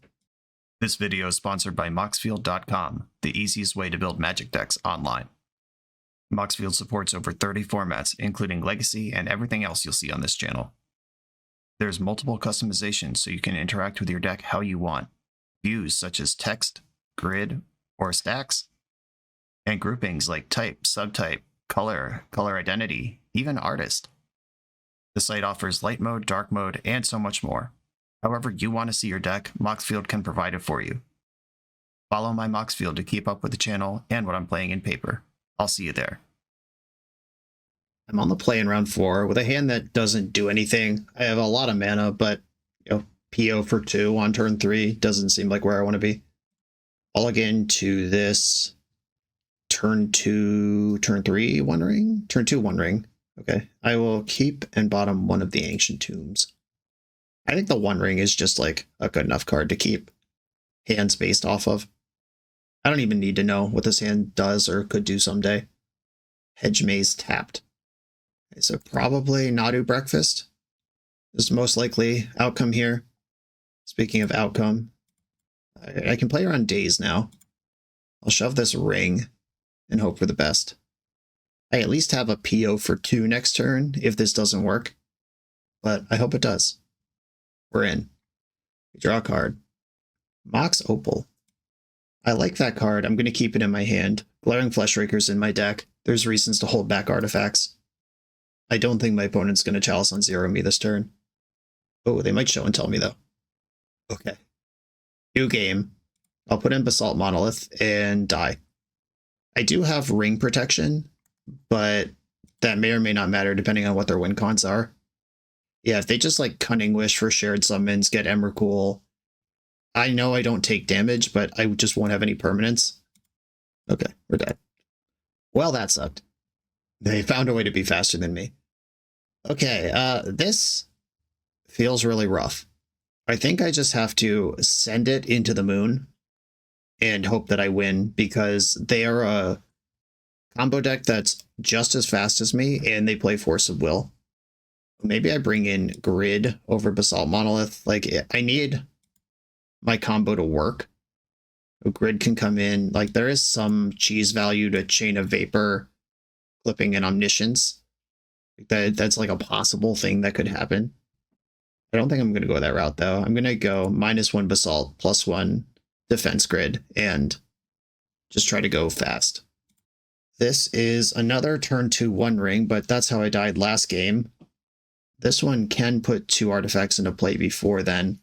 This video is sponsored by Moxfield.com, the easiest way to build Magic decks online. Moxfield supports over 30 formats, including Legacy and everything else you'll see on this channel. There's multiple customizations so you can interact with your deck how you want. Views such as text, grid, or stacks. And groupings like type, subtype, color, color identity, even artist. The site offers light mode, dark mode, and so much more. However you want to see your deck, Moxfield can provide it for you. Follow my Moxfield to keep up with the channel and what I'm playing in paper. I'll see you there. I'm on the play in round 4 with a hand that doesn't do anything. I have a lot of mana, but PO for 2 on turn 3 doesn't seem like where I want to be. I'll again to this turn 2, turn 3 One Ring? Turn 2 One Ring. Okay. I will keep and bottom one of the Ancient Tombs. I think the One Ring is just like a good enough card to keep hands based off of. I don't even need to know what this hand does or could do someday. Hedge Maze tapped. Okay, so probably Nadu Breakfast is the most likely outcome here. Speaking of outcome, I can play around days now. I'll shove this ring and hope for the best. I at least have a PO for 2 next turn if this doesn't work, but I hope it does. We're in. We draw a card. Mox Opal. I like that card. I'm going to keep it in my hand. Glaring Fleshraker's in my deck. There's reasons to hold back artifacts. I don't think my opponent's going to Chalice on 0 me this turn. Oh, they might show and tell me, though. Okay. New game. I'll put in Basalt Monolith and die. I do have ring protection, but that may or may not matter depending on what their win cons are. Yeah, if they just like Cunning Wish for shared summons, get Emrakul. I know I don't take damage, but I just won't have any permanents. Okay, we're dead. Well, that sucked. They found a way to be faster than me. Okay, this feels really rough. I think I just have to send it into the moon and hope that I win, because they are a combo deck that's just as fast as me, and they play Force of Will. Maybe I bring in Grid over Basalt Monolith. Like, I need my combo to work. Grid can come in. Like, there is some cheese value to Chain of Vapor, Clipping, and Omniscience. That's like a possible thing that could happen. I don't think I'm going to go that route, though. I'm going to go -1 Basalt, +1 Defense Grid, and just try to go fast. This is another turn 2 One Ring, but that's how I died last game. This one can put 2 artifacts into play before then.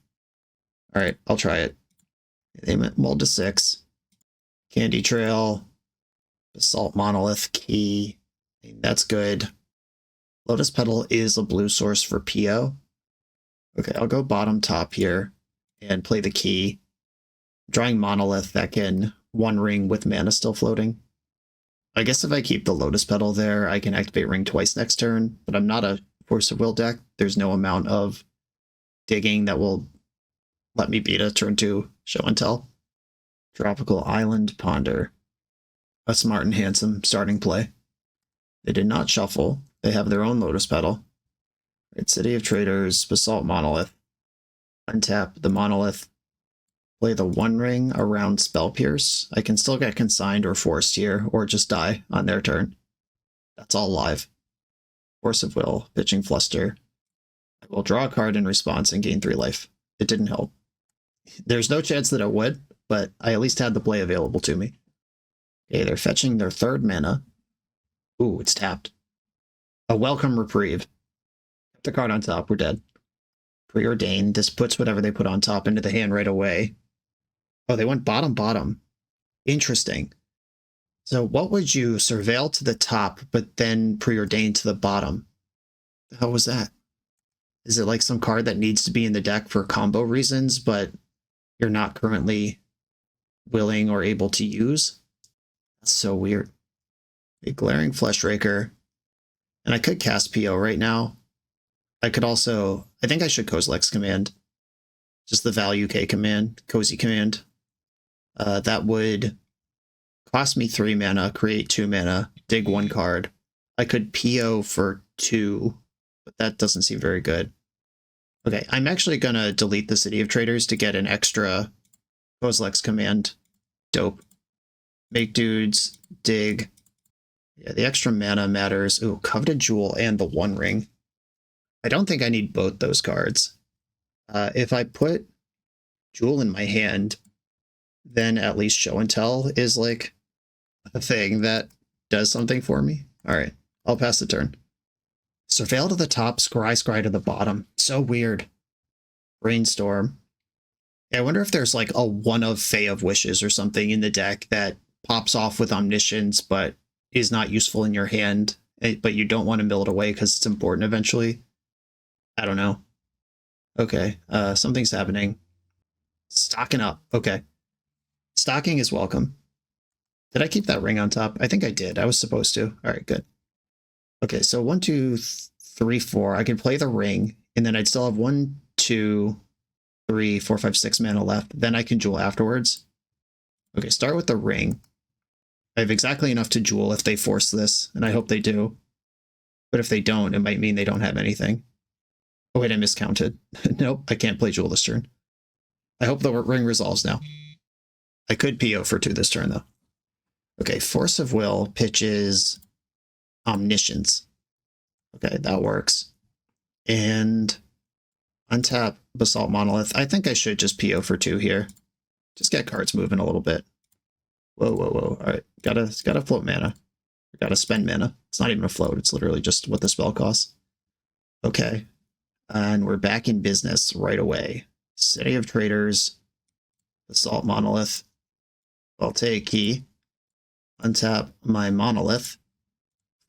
All right, I'll try it. They mulled to 6. Candy Trail, Basalt Monolith, Key. That's good. Lotus Petal is a blue source for PO. Okay, I'll go bottom top here and play the Key. Drawing Monolith that can One Ring with mana still floating. I guess if I keep the Lotus Petal there, I can activate Ring twice next turn, but I'm not a Force of Will deck. There's no amount of digging that will let me beat a turn 2 Show and Tell. Tropical Island, Ponder. A smart and handsome starting play. They did not shuffle. They have their own Lotus Petal. Right, City of Traders, Basalt Monolith. Untap the Monolith. Play the One Ring around Spell Pierce. I can still get consigned or forced here, or just die on their turn. That's all live. Force of Will, pitching Fluster. I will draw a card in response and gain 3 life. It didn't help. There's no chance that it would, but I at least had the play available to me. Okay, they're fetching their 3rd mana. Ooh, it's tapped. A welcome reprieve. Put the card on top, we're dead. Preordained. This puts whatever they put on top into the hand right away. Oh, they went bottom, bottom. Interesting. So what would you surveil to the top, but then preordain to the bottom? The hell was that? Is it like some card that needs to be in the deck for combo reasons, but you're not currently willing or able to use? That's so weird. A Glaring Fleshraker. And I could cast PO right now. I could also, I think I should Kozilek's command. Just the value K command, Cozy command. That would cost me 3 mana, create 2 mana, dig 1 card. I could PO for 2, but that doesn't seem very good. Okay, I'm actually going to delete the City of Traders to get an extra Kozilek's command. Dope. Make dudes, dig. Yeah, the extra mana matters. Ooh, Coveted Jewel and the One Ring. I don't think I need both those cards. If I put Jewel in my hand, then at least Show and Tell is like a thing that does something for me. All right, I'll pass the turn. Surveil to the top, Scry to the bottom. So weird. Brainstorm. Yeah, I wonder if there's like a one of Fae of Wishes or something in the deck that pops off with Omniscience, but is not useful in your hand, but you don't want to mill it away because it's important eventually. I don't know. Okay, something's happening. Stocking up. Okay. Stocking is welcome. Did I keep that ring on top? I think I did. I was supposed to. All right, good. Okay, so 1, 2, 3, 4. I can play the ring, and then I'd still have 1, 2, 3, 4, 5, 6 mana left. Then I can jewel afterwards. Okay, start with the ring. I have exactly enough to jewel if they force this, and I hope they do. But if they don't, it might mean they don't have anything. Oh wait, I miscounted. Nope, I can't play jewel this turn. I hope the ring resolves now. I could PO for 2 this turn, though. Okay, Force of Will pitches Omniscience. Okay, that works. And untap Basalt Monolith. I think I should just PO for 2 here. Just get cards moving a little bit. Whoa, whoa, whoa. All right, gotta float mana. Gotta spend mana. It's not even a float. It's literally just what the spell costs. Okay, and we're back in business right away. City of Traders, Basalt Monolith. I'll take Key. Untap my Monolith.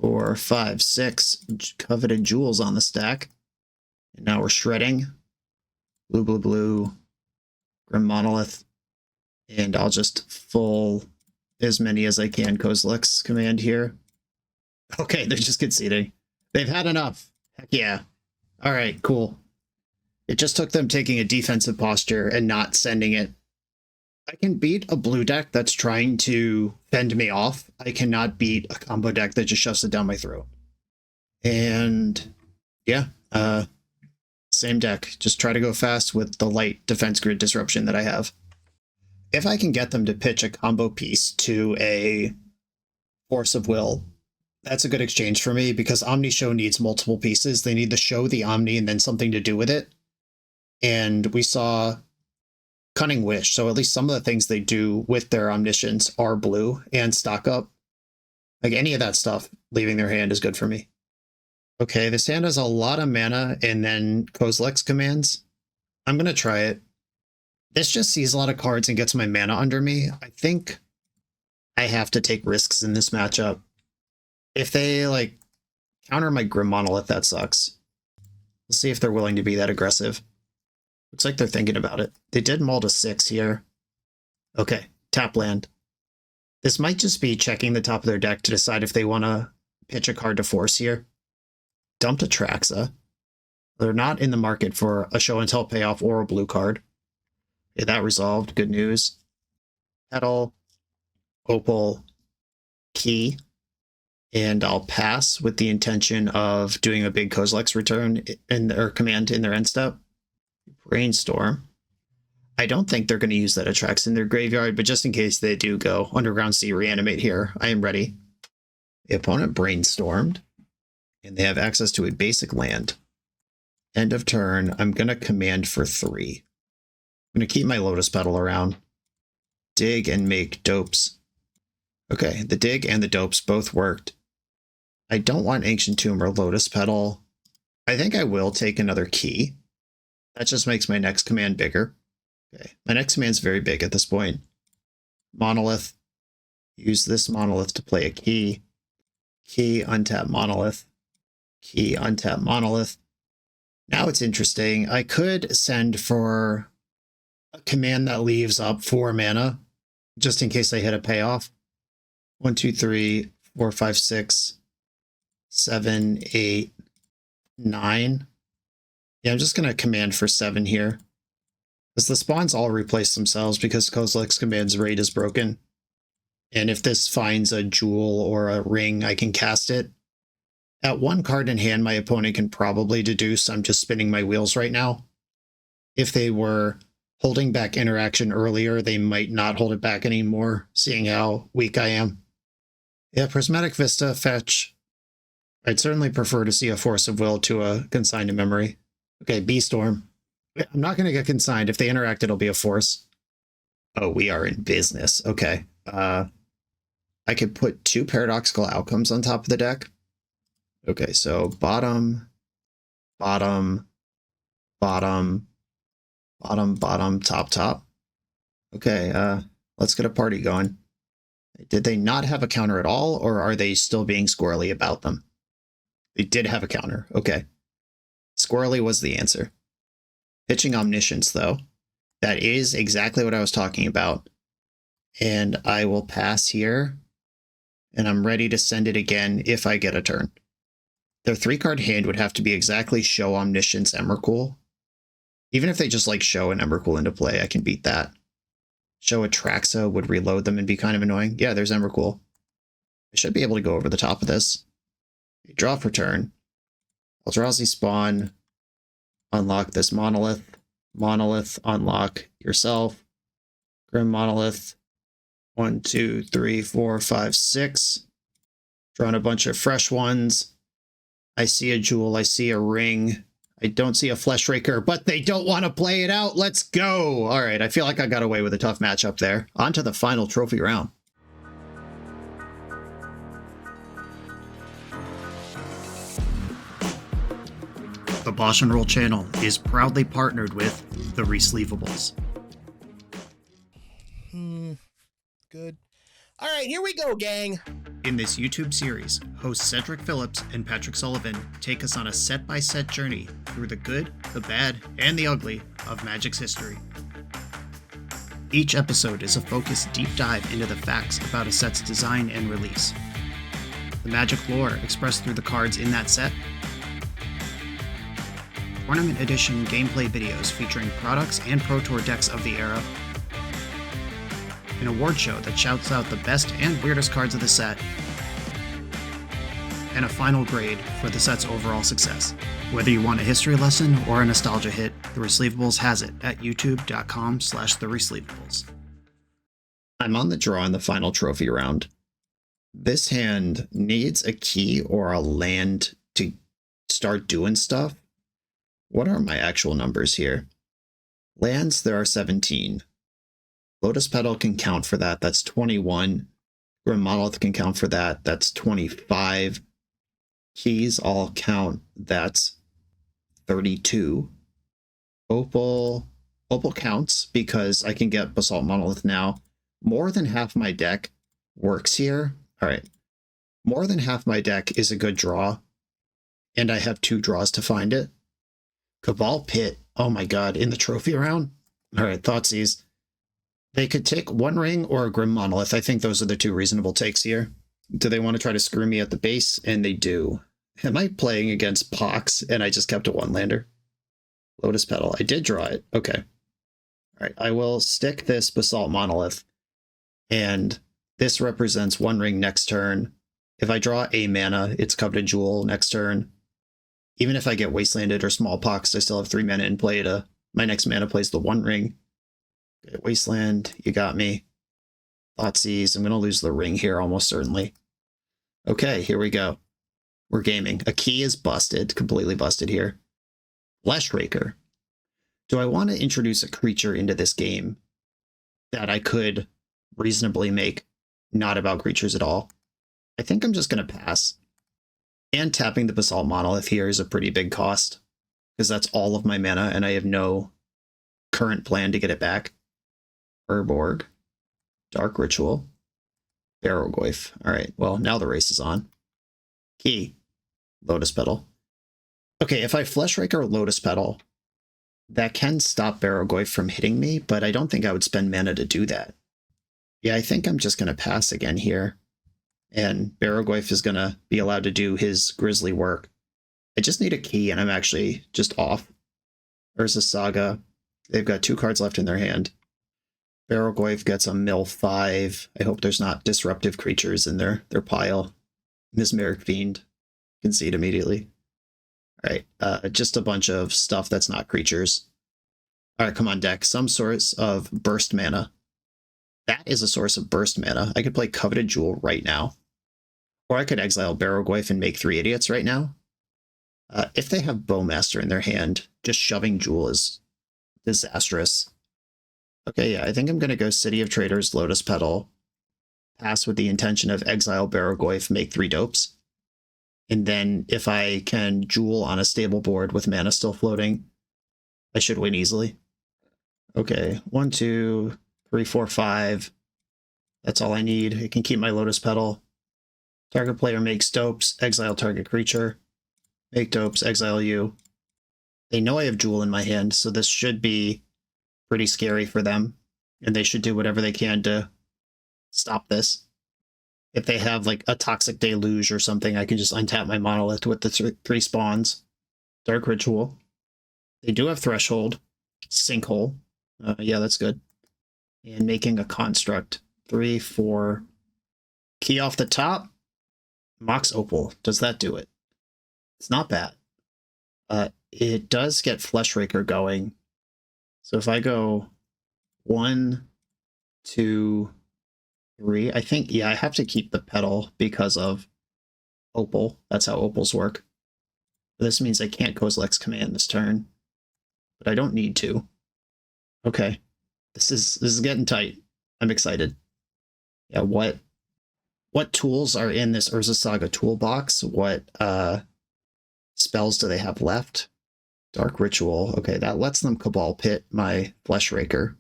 4, 5, 6 Coveted Jewels on the stack. And now we're shredding. Blue, blue, blue. Grim Monolith. And I'll just full as many as I can Kozilek's command here. Okay, they're just conceding. They've had enough. Heck yeah. All right, cool. It just took them taking a defensive posture and not sending it. I can beat a blue deck that's trying to fend me off. I cannot beat a combo deck that just shoves it down my throat. And yeah, same deck. Just try to go fast with the light defense grid disruption that I have. If I can get them to pitch a combo piece to a Force of Will, that's a good exchange for me, because Omni Show needs multiple pieces. They need the show, the Omni, and then something to do with it. And we saw Cunning Wish, so at least some of the things they do with their Omniscience are blue and stock up. Like any of that stuff leaving their hand is good for me. Okay, this hand has a lot of mana and then Kozilek's commands. I'm going to try it. This just sees a lot of cards and gets my mana under me. I think I have to take risks in this matchup. If they, like, counter my Grim Monolith, that sucks. We'll see if they're willing to be that aggressive. Looks like they're thinking about it. They did mull to 6 here. Okay, tap land. This might just be checking the top of their deck to decide if they want to pitch a card to force here. Dumped a Traxa. They're not in the market for a show and tell payoff or a blue card. Yeah, that resolved. Good news. Petal, Opal, Key. And I'll pass with the intention of doing a big Kozilek's return in their command in their end step. Brainstorm. I don't think they're going to use that Attracts in their graveyard, but just in case they do go Underground Sea Reanimate here, I am ready. The opponent brainstormed, and they have access to a basic land. End of turn, I'm going to command for 3. I'm going to keep my Lotus Petal around. Dig and make dopes. Okay, the dig and the dopes both worked. I don't want Ancient Tomb or Lotus Petal. I think I will take another key. That just makes my next command bigger. Okay, my next command's very big at this point. Monolith. Use this Monolith to play a key. Key, untap Monolith. Key, untap Monolith. Now it's interesting. I could send for a command that leaves up 4 mana, just in case I hit a payoff. 1, 2, 3, 4, 5, 6, 7, 8, 9. Yeah, I'm just going to command for 7 here. Because the spawns all replace themselves because Kozilek's command's rate is broken. And if this finds a jewel or a ring, I can cast it. At 1 card in hand, my opponent can probably deduce I'm just spinning my wheels right now. If they were holding back interaction earlier, they might not hold it back anymore, seeing how weak I am. Yeah, Prismatic Vista, fetch. I'd certainly prefer to see a Force of Will to a Consigned Memory. Okay, B-Storm. I'm not going to get consigned. If they interact, it'll be a force. Oh, we are in business. Okay. I could put 2 Paradoxical Outcomes on top of the deck. Okay, so bottom, bottom, bottom, bottom, bottom, top, top. Okay, let's get a party going. Did they not have a counter at all, or are they still being squirrely about them? They did have a counter. Okay. Squirrely was the answer. Pitching Omniscience, though. That is exactly what I was talking about. And I will pass here. And I'm ready to send it again if I get a turn. Their 3-card hand would have to be exactly show Omniscience Emrakul. Even if they just like show an Emrakul into play, I can beat that. Show a Traxa would reload them and be kind of annoying. Yeah, there's Emrakul. I should be able to go over the top of this. Draw for turn. Eldrazi spawn. Unlock this Monolith. Monolith, unlock yourself. Grim Monolith. 1, 2, 3, 4, 5, 6. Drawing a bunch of fresh ones. I see a jewel. I see a ring. I don't see a Fleshraker, but they don't want to play it out. Let's go. All right, I feel like I got away with a tough matchup there. On to the final trophy round. The BoshNRoll channel is proudly partnered with the Resleevables. Good. All right, here we go, gang. In this YouTube series, hosts Cedric Phillips and Patrick Sullivan take us on a set-by-set journey through the good, the bad, and the ugly of Magic's history. Each episode is a focused deep dive into the facts about a set's design and release, the Magic lore expressed through the cards in that set, Tournament Edition gameplay videos featuring products and Pro Tour decks of the era, an award show that shouts out the best and weirdest cards of the set, and a final grade for the set's overall success. Whether you want a history lesson or a nostalgia hit, The Receivables has it at youtube.com/thereceivables. I'm on the draw in the final trophy round. This hand needs a key or a land to start doing stuff. What are my actual numbers here? Lands, there are 17. Lotus Petal can count for that. That's 21. Grim Monolith can count for that. That's 25. Keys all count. That's 32. Opal counts because I can get Basalt Monolith now. More than half my deck works here. All right. More than half my deck is a good draw, and I have 2 draws to find it. Cabal Pit. Oh my god, in the trophy round? All right, Thoughtseize. They could take One Ring or a Grim Monolith. I think those are the 2 reasonable takes here. Do they want to try to screw me at the base? And they do. Am I playing against Pox and I just kept a 1-lander? Lotus Petal. I did draw it. Okay. All right, I will stick this Basalt Monolith, and this represents One Ring next turn. If I draw a mana, it's Coveted Jewel next turn. Even if I get Wastelanded or Smallpox, I still have 3 mana in play to... My next mana plays the One Ring. Okay, Wasteland, you got me. Thoughtseize, I'm going to lose the ring here almost certainly. Okay, here we go. We're gaming. A key is busted, completely busted here. Fleshraker. Do I want to introduce a creature into this game that I could reasonably make not about creatures at all? I think I'm just going to pass. And tapping the Basalt Monolith here is a pretty big cost, because that's all of my mana, and I have no current plan to get it back. Urborg. Dark Ritual. Barrogoyf. Alright, well, now the race is on. Key. Lotus Petal. Okay, if I Fleshraker Lotus Petal, that can stop Barrogoyf from hitting me, but I don't think I would spend mana to do that. Yeah, I think I'm just going to pass again here. And Barrogoyf is going to be allowed to do his grisly work. I just need a key, and I'm actually just off. There's a Saga. They've got 2 cards left in their hand. Barrogoyf gets a mill 5. I hope there's not disruptive creatures in their pile. Mesmeric Fiend. Concede immediately. Alright, just a bunch of stuff that's not creatures. Alright, come on, deck. Some source of burst mana. That is a source of burst mana. I could play Coveted Jewel right now. Or I could exile Barrogoyf and make 3 idiots right now. If they have Bowmaster in their hand, just shoving Jewel is disastrous. Okay, yeah, I think I'm going to go City of Traders, Lotus Petal, pass with the intention of exile Barrogoyf, make 3 dopes. And then if I can Jewel on a stable board with mana still floating, I should win easily. Okay, 1, 2, 3, 4, 5. That's all I need. I can keep my Lotus Petal. Target player makes dopes, exile target creature. Make dopes, exile you. They know I have Jewel in my hand, so this should be pretty scary for them. And they should do whatever they can to stop this. If they have like a Toxic Deluge or something, I can just untap my Monolith with the 3 spawns. Dark Ritual. They do have Threshold. Sinkhole. Yeah, that's good. And making a Construct. 3, 4. Key off the top. Mox Opal. Does that do it? It's not bad. It does get Fleshraker going. So if I go 1, 2, 3, I think, yeah, I have to keep the Petal because of Opal. That's how Opals work. This means I can't Kozilek's Command this turn, but I don't need to. Okay, this is getting tight. I'm excited. Yeah, what tools are in this Urza Saga toolbox? What spells do they have left? Dark Ritual. Okay, that lets them Cabal Pit my Fleshraker,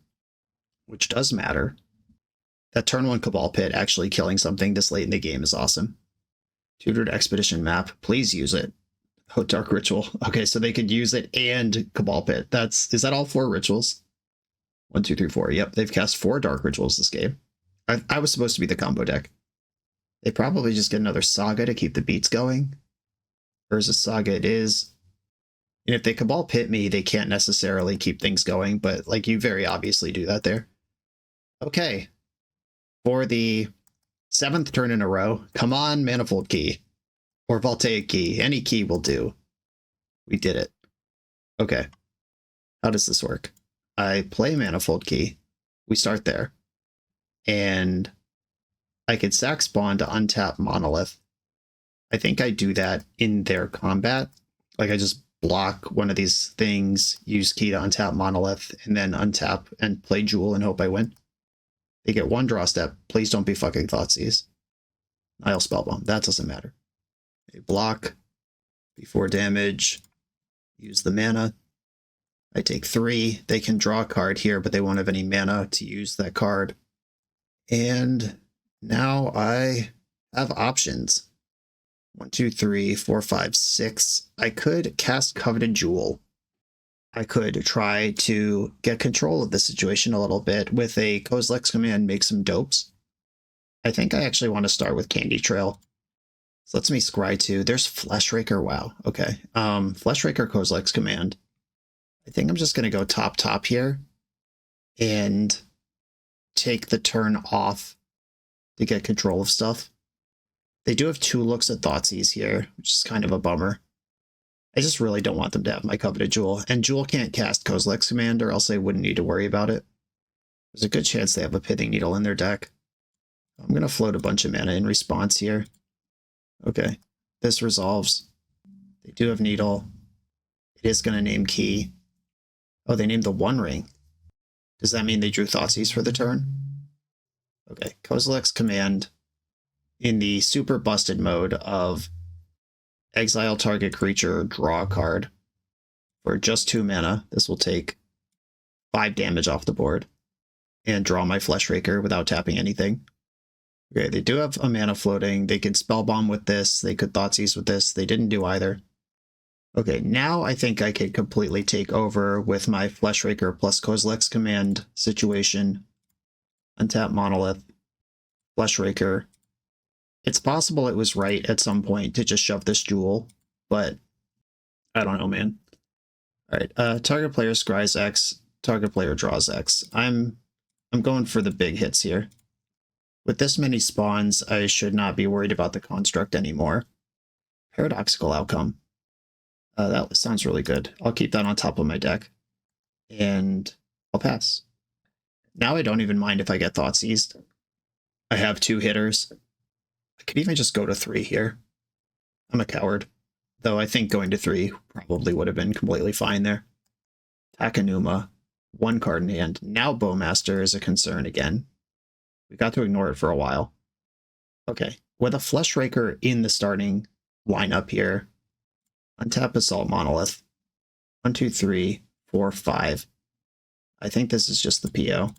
which does matter. That turn 1 Cabal Pit actually killing something this late in the game is awesome. Tutored Expedition Map. Please use it. Oh, Dark Ritual. Okay, so they could use it and Cabal Pit. Is that all 4 rituals? 1, 2, 3, 4. Yep, they've cast 4 Dark Rituals this game. I was supposed to be the combo deck. They probably just get another Saga to keep the beats going. Urza Saga it is. And if they Cabal Pit me, they can't necessarily keep things going, but like you very obviously do that there. Okay. For the 7th turn in a row, come on, Manifold Key. Or Voltaic Key. Any key will do. We did it. Okay. How does this work? I play Manifold Key. We start there. And I could sack spawn to untap Monolith. I think I do that in their combat. Like I just block one of these things, use key to untap Monolith, and then untap and play Jewel and hope I win. They get 1 draw step. Please don't be fucking Thoughtseize. Nile Spellbomb. That doesn't matter. They block before damage. Use the mana. I take 3. They can draw a card here, but they won't have any mana to use that card. And now I have options. 1, 2, 3, 4, 5, 6. I could cast Coveted Jewel. I could try to get control of the situation a little bit with a Kozilek's command, make some dopes. I think I actually want to start with Candy Trail. So lets me scry 2. There's Fleshraker. Wow. Okay. Fleshraker Kozilek's command. I think I'm just going to go top here and take the turn off to get control of stuff. They do have 2 looks at Thoughtseize here, which is kind of a bummer. I just really don't want them to have my Coveted Jewel, and Jewel can't cast Kozilek's command or else I wouldn't need to worry about it. There's a good chance they have a Pithing Needle in their deck. I'm going to float a bunch of mana in response here. Okay, this resolves. They do have Needle. It is going to name Key. Oh, they named the One Ring. Does that mean they drew Thoughtseize for the turn? Okay, Kozilek's command in the super busted mode of exile target creature, draw a card. For just 2 mana, this will take 5 damage off the board and draw my Fleshraker without tapping anything. Okay, they do have a mana floating. They could Spellbomb with this. They could Thoughtseize with this. They didn't do either. Okay, now I think I could completely take over with my Fleshraker plus Kozilek's command situation. Untap Monolith. Fleshraker. It's possible it was right at some point to just shove this Jewel, but I don't know, man. Alright, target player scries X, target player draws X. I'm going for the big hits here. With this many spawns, I should not be worried about the construct anymore. Paradoxical outcome. That sounds really good. I'll keep that on top of my deck. And I'll pass. Now I don't even mind if I get Thoughtseized. I have 2 hitters. I could even just go to 3 here. I'm a coward. Though I think going to 3 probably would have been completely fine there. Takanuma. 1 card in hand. Now Bowmaster is a concern again. We got to ignore it for a while. Okay. With a Fleshraker in the starting lineup here. Untap Assault Monolith. 1, 2, 3, 4, 5. I think this is just the PO.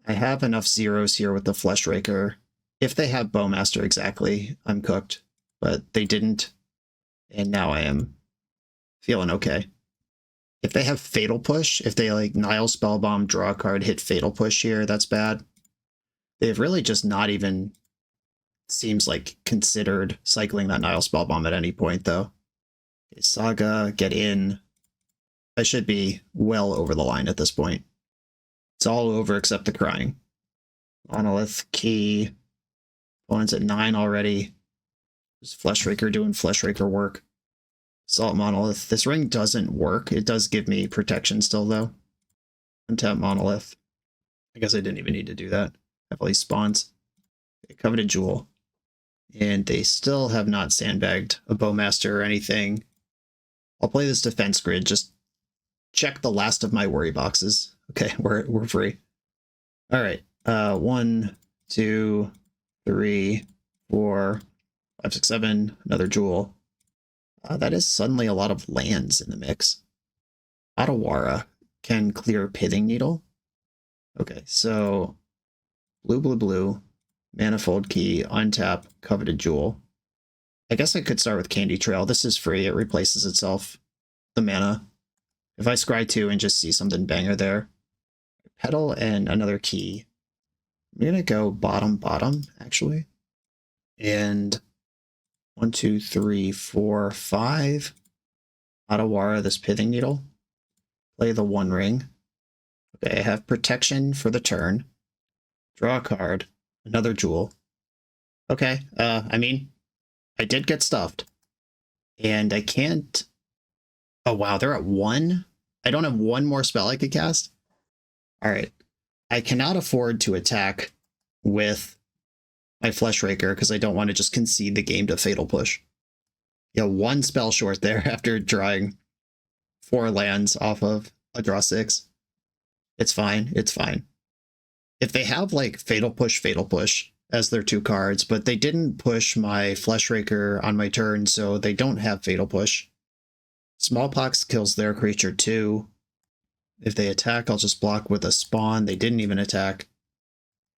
I have enough zeros here with the Fleshraker. If they have Bowmaster exactly, I'm cooked. But they didn't. And now I am feeling okay. If they have Fatal Push, if they like Nile Spellbomb, draw a card, hit Fatal Push here, that's bad. They've really just not even, seems like, considered cycling that Nile Spellbomb at any point, though. Okay, Saga, get in. I should be well over the line at this point. It's all over except the crying. Monolith, Key. Opponent's at 9 already. There's Fleshraker doing Fleshraker work. Assault Monolith. This ring doesn't work. It does give me protection still, though. Untap Monolith. I guess I didn't even need to do that. Have all these spawns. Okay, Coveted Jewel. And they still have not sandbagged a Bowmaster or anything. I'll play this defense grid. Just check the last of my worry boxes. Okay, we're free. All right. 1, 2, 3, 4, 5, 6, 7. Another Jewel. That is suddenly a lot of lands in the mix. Otawara can clear Pithing Needle. Okay, so blue, blue, blue. Manifold Key, untap, Coveted Jewel. I guess I could start with Candy Trail. This is free. It replaces itself. The mana. If I scry 2 and just see something banger there. Petal and another Key. I'm going to go bottom, actually. And 1, 2, 3, 4, 5. Otawara, this Pithing Needle. Play the One Ring. Okay, I have protection for the turn. Draw a card. Another Jewel. Okay, I mean, I did get stuffed. And I can't... Oh, wow, they're at 1? I don't have one more spell I could cast? Alright. I cannot afford to attack with my Fleshraker because I don't want to just concede the game to Fatal Push. Yeah, 1 spell short there after drawing 4 lands off of a draw 6. It's fine. It's fine. If they have like Fatal Push as their 2 cards, but they didn't push my Fleshraker on my turn, so they don't have Fatal Push. Smallpox kills their creature too. If they attack, I'll just block with a Spawn. They didn't even attack.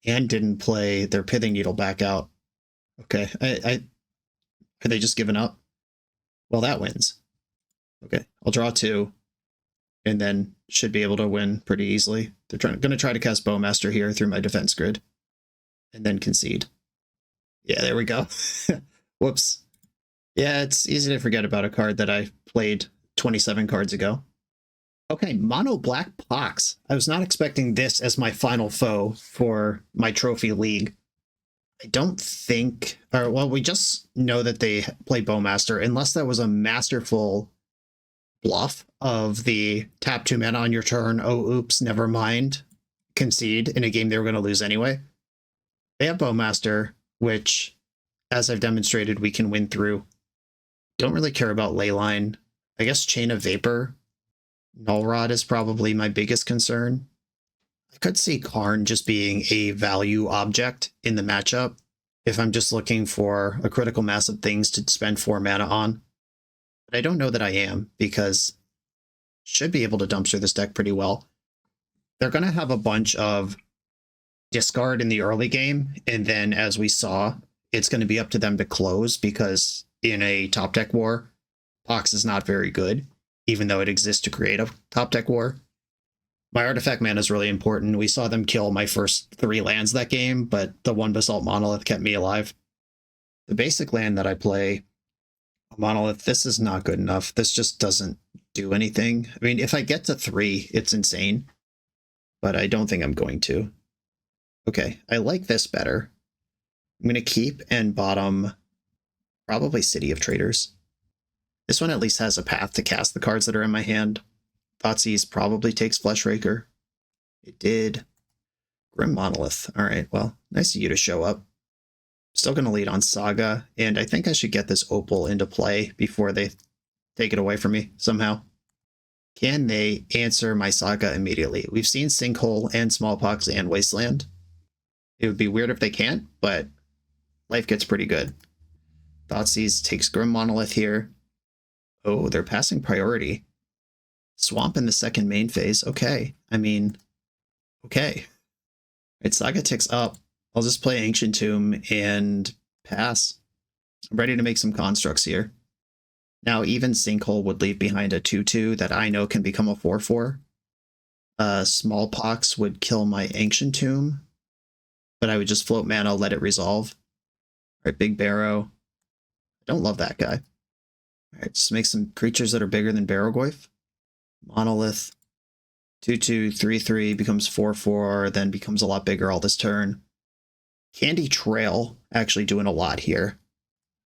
And didn't play their Pithing Needle back out. Okay, are they just giving up? Well, that wins. Okay, I'll draw 2. And then should be able to win pretty easily. They're going to try to cast Bowmaster here through my defense grid. And then concede. Yeah, there we go. Whoops. Yeah, it's easy to forget about a card that I played 27 cards ago. Okay, Mono Black Pox. I was not expecting this as my final foe for my trophy league. I don't think... Or, well, we just know that they play Bowmaster, unless that was a masterful bluff of the tap 2 mana on your turn, oh oops, never mind, concede in a game they were going to lose anyway. They have Bowmaster, which, as I've demonstrated, we can win through. Don't really care about Leyline. I guess Chain of Vapor, Null Rod is probably my biggest concern. I could see Karn just being a value object in the matchup if I'm just looking for a critical mass of things to spend 4 mana on. But I don't know that I am, because should be able to dumpster this deck pretty well. They're going to have a bunch of discard in the early game, and then as we saw, it's going to be up to them to close, because in a top deck war, Pox is not very good, even though it exists to create a top deck war. My artifact mana is really important. We saw them kill my first 3 lands that game, but the 1 Basalt Monolith kept me alive. The basic land that I play, a Monolith, this is not good enough. This just doesn't do anything. I mean, if I get to 3, it's insane, but I don't think I'm going to. Okay, I like this better. I'm going to keep and bottom probably City of Traders. This one at least has a path to cast the cards that are in my hand. Thoughtseize probably takes Fleshraker. It did. Grim Monolith. Alright, well, nice of you to show up. Still going to lead on Saga, and I think I should get this Opal into play before they take it away from me somehow. Can they answer my Saga immediately? We've seen Sinkhole and Smallpox and Wasteland. It would be weird if they can't, but life gets pretty good. Thoughtseize takes Grim Monolith here. Oh, they're passing priority. Swamp in the second main phase. Okay. I mean, okay. Right, Saga ticks up. I'll just play Ancient Tomb and pass. I'm ready to make some constructs here. Now, even Sinkhole would leave behind a 2/2 that I know can become a 4/4. Smallpox would kill my Ancient Tomb, but I would just float mana, let it resolve. All right, Big Barrow. I don't love that guy. All right, just make some creatures that are bigger than Barrowgoyf. Monolith. 2/2, 3/3 becomes 4/4, then becomes a lot bigger all this turn. Candy Trail actually doing a lot here.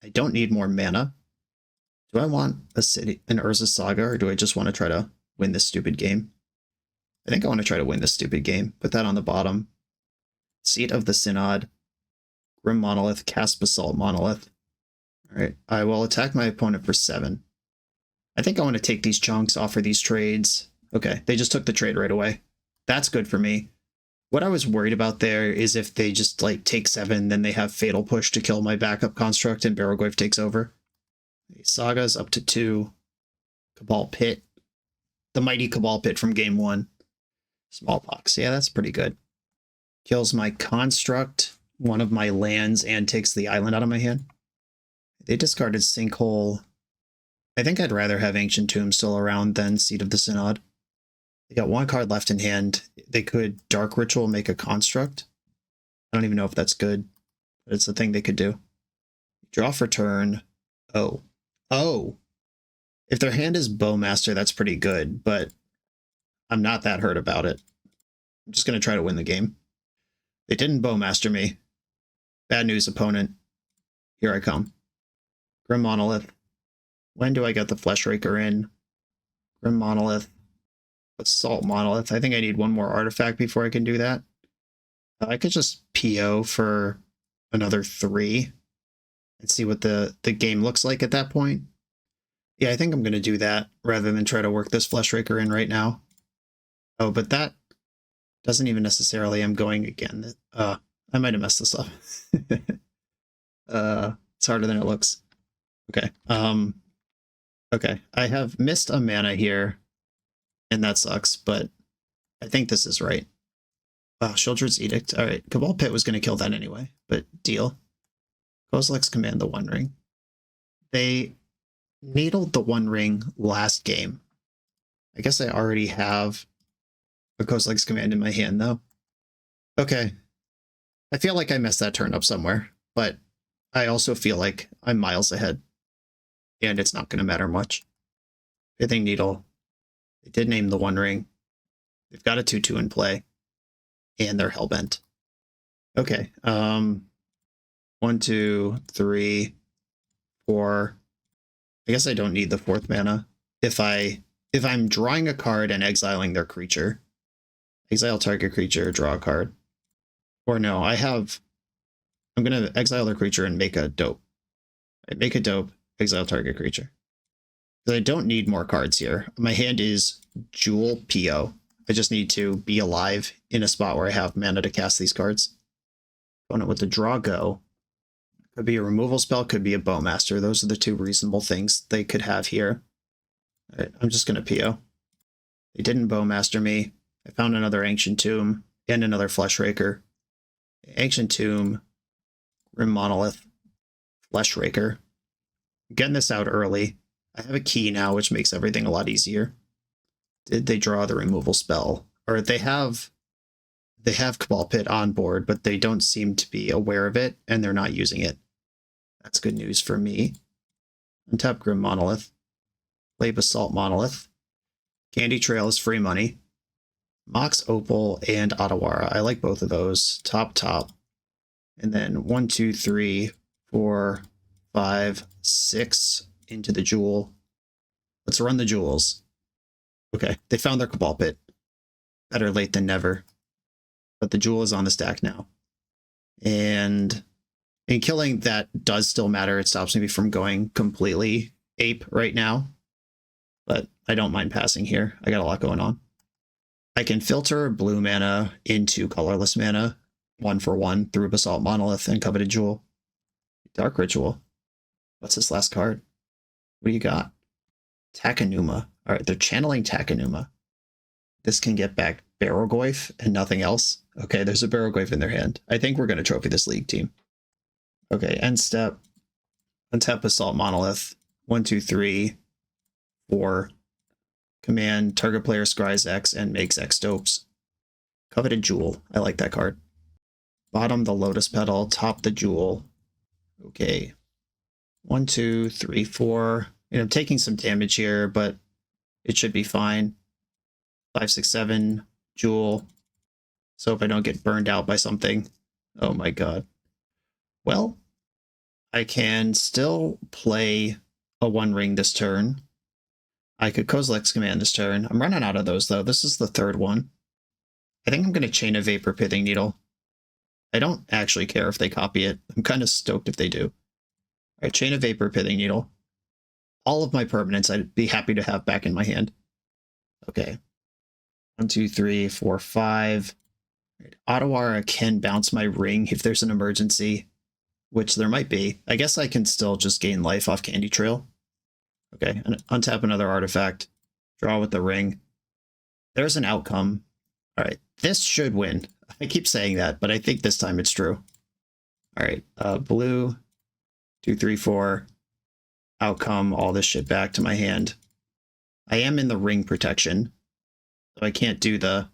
I don't need more mana. Do I want an Urza Saga, or do I just want to try to win this stupid game? I think I want to try to win this stupid game. Put that on the bottom. Seat of the Synod. Grim Monolith, cast Basalt Monolith. Alright, I will attack my opponent for 7. I think I want to take these chunks, offer these trades. Okay, they just took the trade right away. That's good for me. What I was worried about there is if they just like take 7, then they have Fatal Push to kill my backup construct and Barrowgoyf takes over. Saga's up to 2. Cabal Pit. The mighty Cabal Pit from game 1. Smallpox. Yeah, that's pretty good. Kills my construct, one of my lands, and takes the island out of my hand. They discarded Sinkhole. I think I'd rather have Ancient Tomb still around than Seat of the Synod. They got 1 card left in hand. They could Dark Ritual, make a construct. I don't even know if that's good, but it's the thing they could do. Draw for turn. Oh. If their hand is Bowmaster, that's pretty good, but I'm not that hurt about it. I'm just going to try to win the game. They didn't Bowmaster me. Bad news, opponent. Here I come. Grim Monolith. When do I get the Fleshraker in? Grim Monolith. Assault Monolith. I think I need one more artifact before I can do that. I could just PO for another 3 and see what the game looks like at that point. Yeah, I think I'm going to do that rather than try to work this Fleshraker in right now. Oh, but that doesn't even necessarily... I'm going again. I might have messed this up. It's harder than it looks. Okay. Okay. I have missed a mana here, and that sucks, but I think this is right. Wow, Sheoldred's Edict. All right, Cabal Pit was going to kill that anyway, but deal. Kozilek's Command the One Ring. They needled the One Ring last game. I guess I already have a Kozilek's Command in my hand, though. Okay. I feel like I messed that turn up somewhere, but I also feel like I'm miles ahead, and it's not going to matter much. Pithing Needle. They did name the One Ring. They've got a 2/2 in play, and they're Hellbent. Okay. 1, 2, 3, 4. I guess I don't need the 4th mana. If I'm drawing a card and exiling their creature, exile target creature, draw a card. Or no, I'm going to exile their creature and make a dope. Right, make a dope, exile target creature. Because I don't need more cards here. My hand is Jewel PO. I just need to be alive in a spot where I have mana to cast these cards. Opponent with the draw go. Could be a removal spell, could be a Bowmaster. Those are the 2 reasonable things they could have here. All right, I'm just going to PO. They didn't Bowmaster me. I found another Ancient Tomb and another Fleshraker. Ancient Tomb, Grim Monolith, Fleshraker. Getting this out early. I have a key now, which makes everything a lot easier. Did they draw the removal spell? Or they have Cabal Pit on board, but they don't seem to be aware of it, and they're not using it. That's good news for me. Untap Grim Monolith. Play Basalt Monolith. Candy Trail is free money. Mox Opal and Otawara. I like both of those. Top. And then 1, 2, 3, 4, 5, 6 into the Jewel. Let's run the Jewels. Okay, they found their Cabal Pit. Better late than never. But the Jewel is on the stack now. And in killing that does still matter. It stops me from going completely ape right now. But I don't mind passing here. I got a lot going on. I can filter blue mana into colorless mana, 1 for 1, through Basalt Monolith and Coveted Jewel. Dark Ritual. What's this last card? What do you got? Takenuma. All right, they're channeling Takenuma. This can get back Barrogoyf and nothing else. Okay, there's a Barrogoyf in their hand. I think we're going to trophy this league, team. Okay, end step. Untap Basalt Monolith. 1, 2, 3, 4. Command, target player scries X and makes X dopes. Coveted Jewel. I like that card. Bottom the Lotus Petal, top the Jewel. Okay. 1, 2, 3, 4. And I'm taking some damage here, but it should be fine. 5, 6, 7, Jewel. So if I don't get burned out by something. Oh my god. Well, I can still play a One Ring this turn. I could Kozilek's Command this turn. I'm running out of those, though. This is the 3rd one. I think I'm going to chain a Vapor Pithing Needle. I don't actually care if they copy it. I'm kind of stoked if they do. All right, chain a Vapor Pithing Needle. All of my permanents I'd be happy to have back in my hand. Okay. 1, 2, 3, 4, 5. Right. Otawara can bounce my ring if there's an emergency, which there might be. I guess I can still just gain life off Candy Trail. Okay, and untap another artifact. Draw with the ring. There's an outcome. All right, this should win. I keep saying that, but I think this time it's true. All right, blue, 2, 3, 4. Outcome, all this shit back to my hand. I am in the ring protection, so I can't do the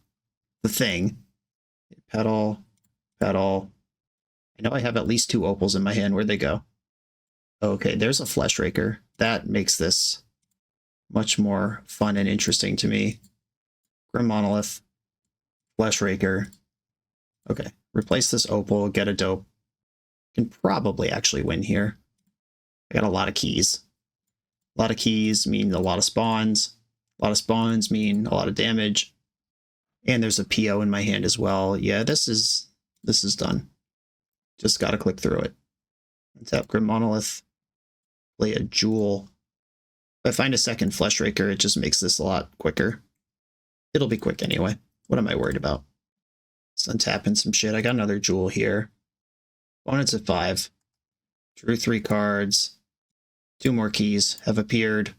thing. Petal. I know I have at least 2 opals in my hand. Where'd they go? Okay, there's a Fleshraker. That makes this much more fun and interesting to me. Grim Monolith, Fleshraker. Okay, replace this Opal, get a dope. Can probably actually win here. I got a lot of keys. A lot of keys mean a lot of spawns. A lot of spawns mean a lot of damage. And there's a PO in my hand as well. Yeah, this is done. Just gotta click through it. Tap Grim Monolith. Play a Jewel. If I find a second Fleshraker, it just makes this a lot quicker. It'll be quick anyway. What am I worried about? Just untapping some shit. I got another Jewel here. Opponent's at 5. Drew 3 cards. 2 more keys have appeared.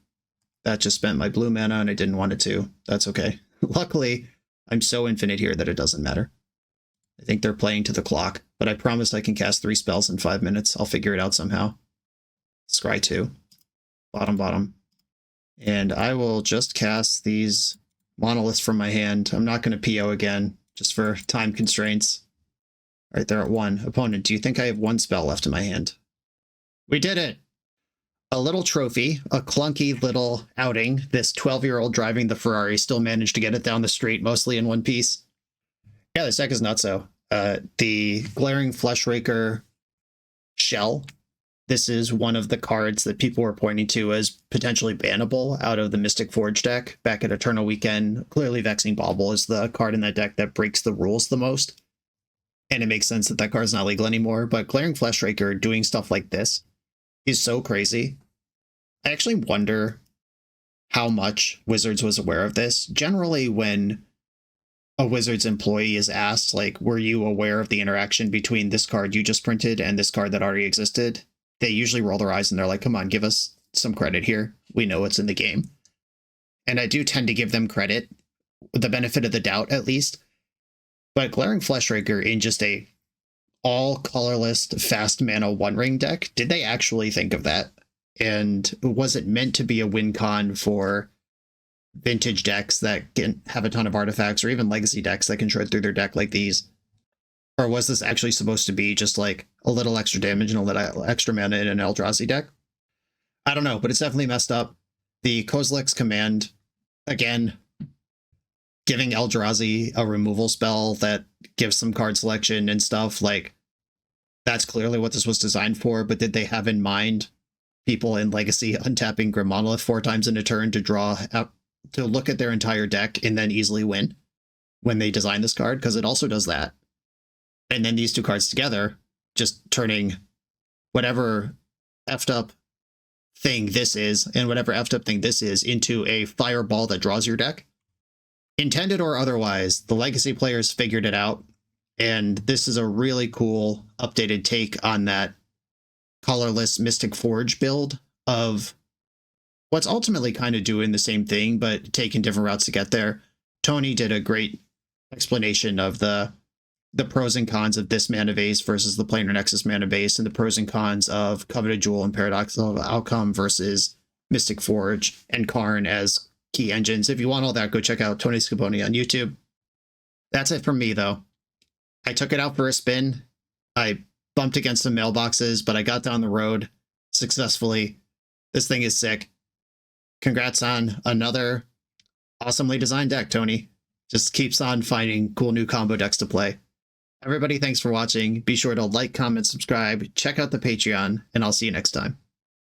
That just spent my blue mana and I didn't want it to. That's okay. Luckily, I'm so infinite here that it doesn't matter. I think they're playing to the clock, but I promise I can cast 3 spells in 5 minutes. I'll figure it out somehow. Scry 2. Bottom. And I will just cast these monoliths from my hand. I'm not going to PO again, just for time constraints. All right, they're at 1. Opponent, do you think I have 1 spell left in my hand? We did it! A little trophy, a clunky little outing. This 12-year-old driving the Ferrari still managed to get it down the street, mostly in one piece. Yeah, this deck is nutso. The Glaring Fleshraker shell. This is one of the cards that people were pointing to as potentially bannable out of the Mystic Forge deck back at Eternal Weekend. Clearly, Vexing Bauble is the card in that deck that breaks the rules the most. And it makes sense that that card's not legal anymore. But Glaring Fleshraker doing stuff like this is so crazy. I actually wonder how much Wizards was aware of this. Generally, when a Wizards employee is asked, like, were you aware of the interaction between this card you just printed and this card that already existed? They usually roll their eyes and they're like, come on, give us some credit here. We know what's in the game. And I do tend to give them credit, the benefit of the doubt at least. But Glaring Fleshraker in just a all colorless fast mana One Ring deck, did they actually think of that? And was it meant to be a win con for vintage decks that can have a ton of artifacts, or even legacy decks that can shred through their deck like these? Or was this actually supposed to be just like a little extra damage and a little extra mana in an Eldrazi deck? I don't know, but it's definitely messed up. The Kozilek's command, again, giving Eldrazi a removal spell that gives some card selection and stuff, like, that's clearly what this was designed for, but did they have in mind people in Legacy untapping Grim Monolith 4 times in a turn to draw out, to look at their entire deck and then easily win when they design this card? Because it also does that. And then these 2 cards together, just turning whatever effed up thing this is and whatever effed up thing this is into a fireball that draws your deck. Intended or otherwise, the Legacy players figured it out. And this is a really cool updated take on that colorless Mystic Forge build of what's ultimately kind of doing the same thing, but taking different routes to get there. Tony did a great explanation of the pros and cons of this mana base versus the Planar Nexus mana base, and the pros and cons of Coveted Jewel and Paradoxical Outcome versus Mystic Forge and Karn as key engines. If you want all that, go check out TonyScapone on YouTube. That's it from me, though. I took it out for a spin. I bumped against some mailboxes, but I got down the road successfully. This thing is sick. Congrats on another awesomely designed deck, Tony. Just keeps on finding cool new combo decks to play. Everybody, thanks for watching. Be sure to like, comment, subscribe, check out the Patreon, and I'll see you next time.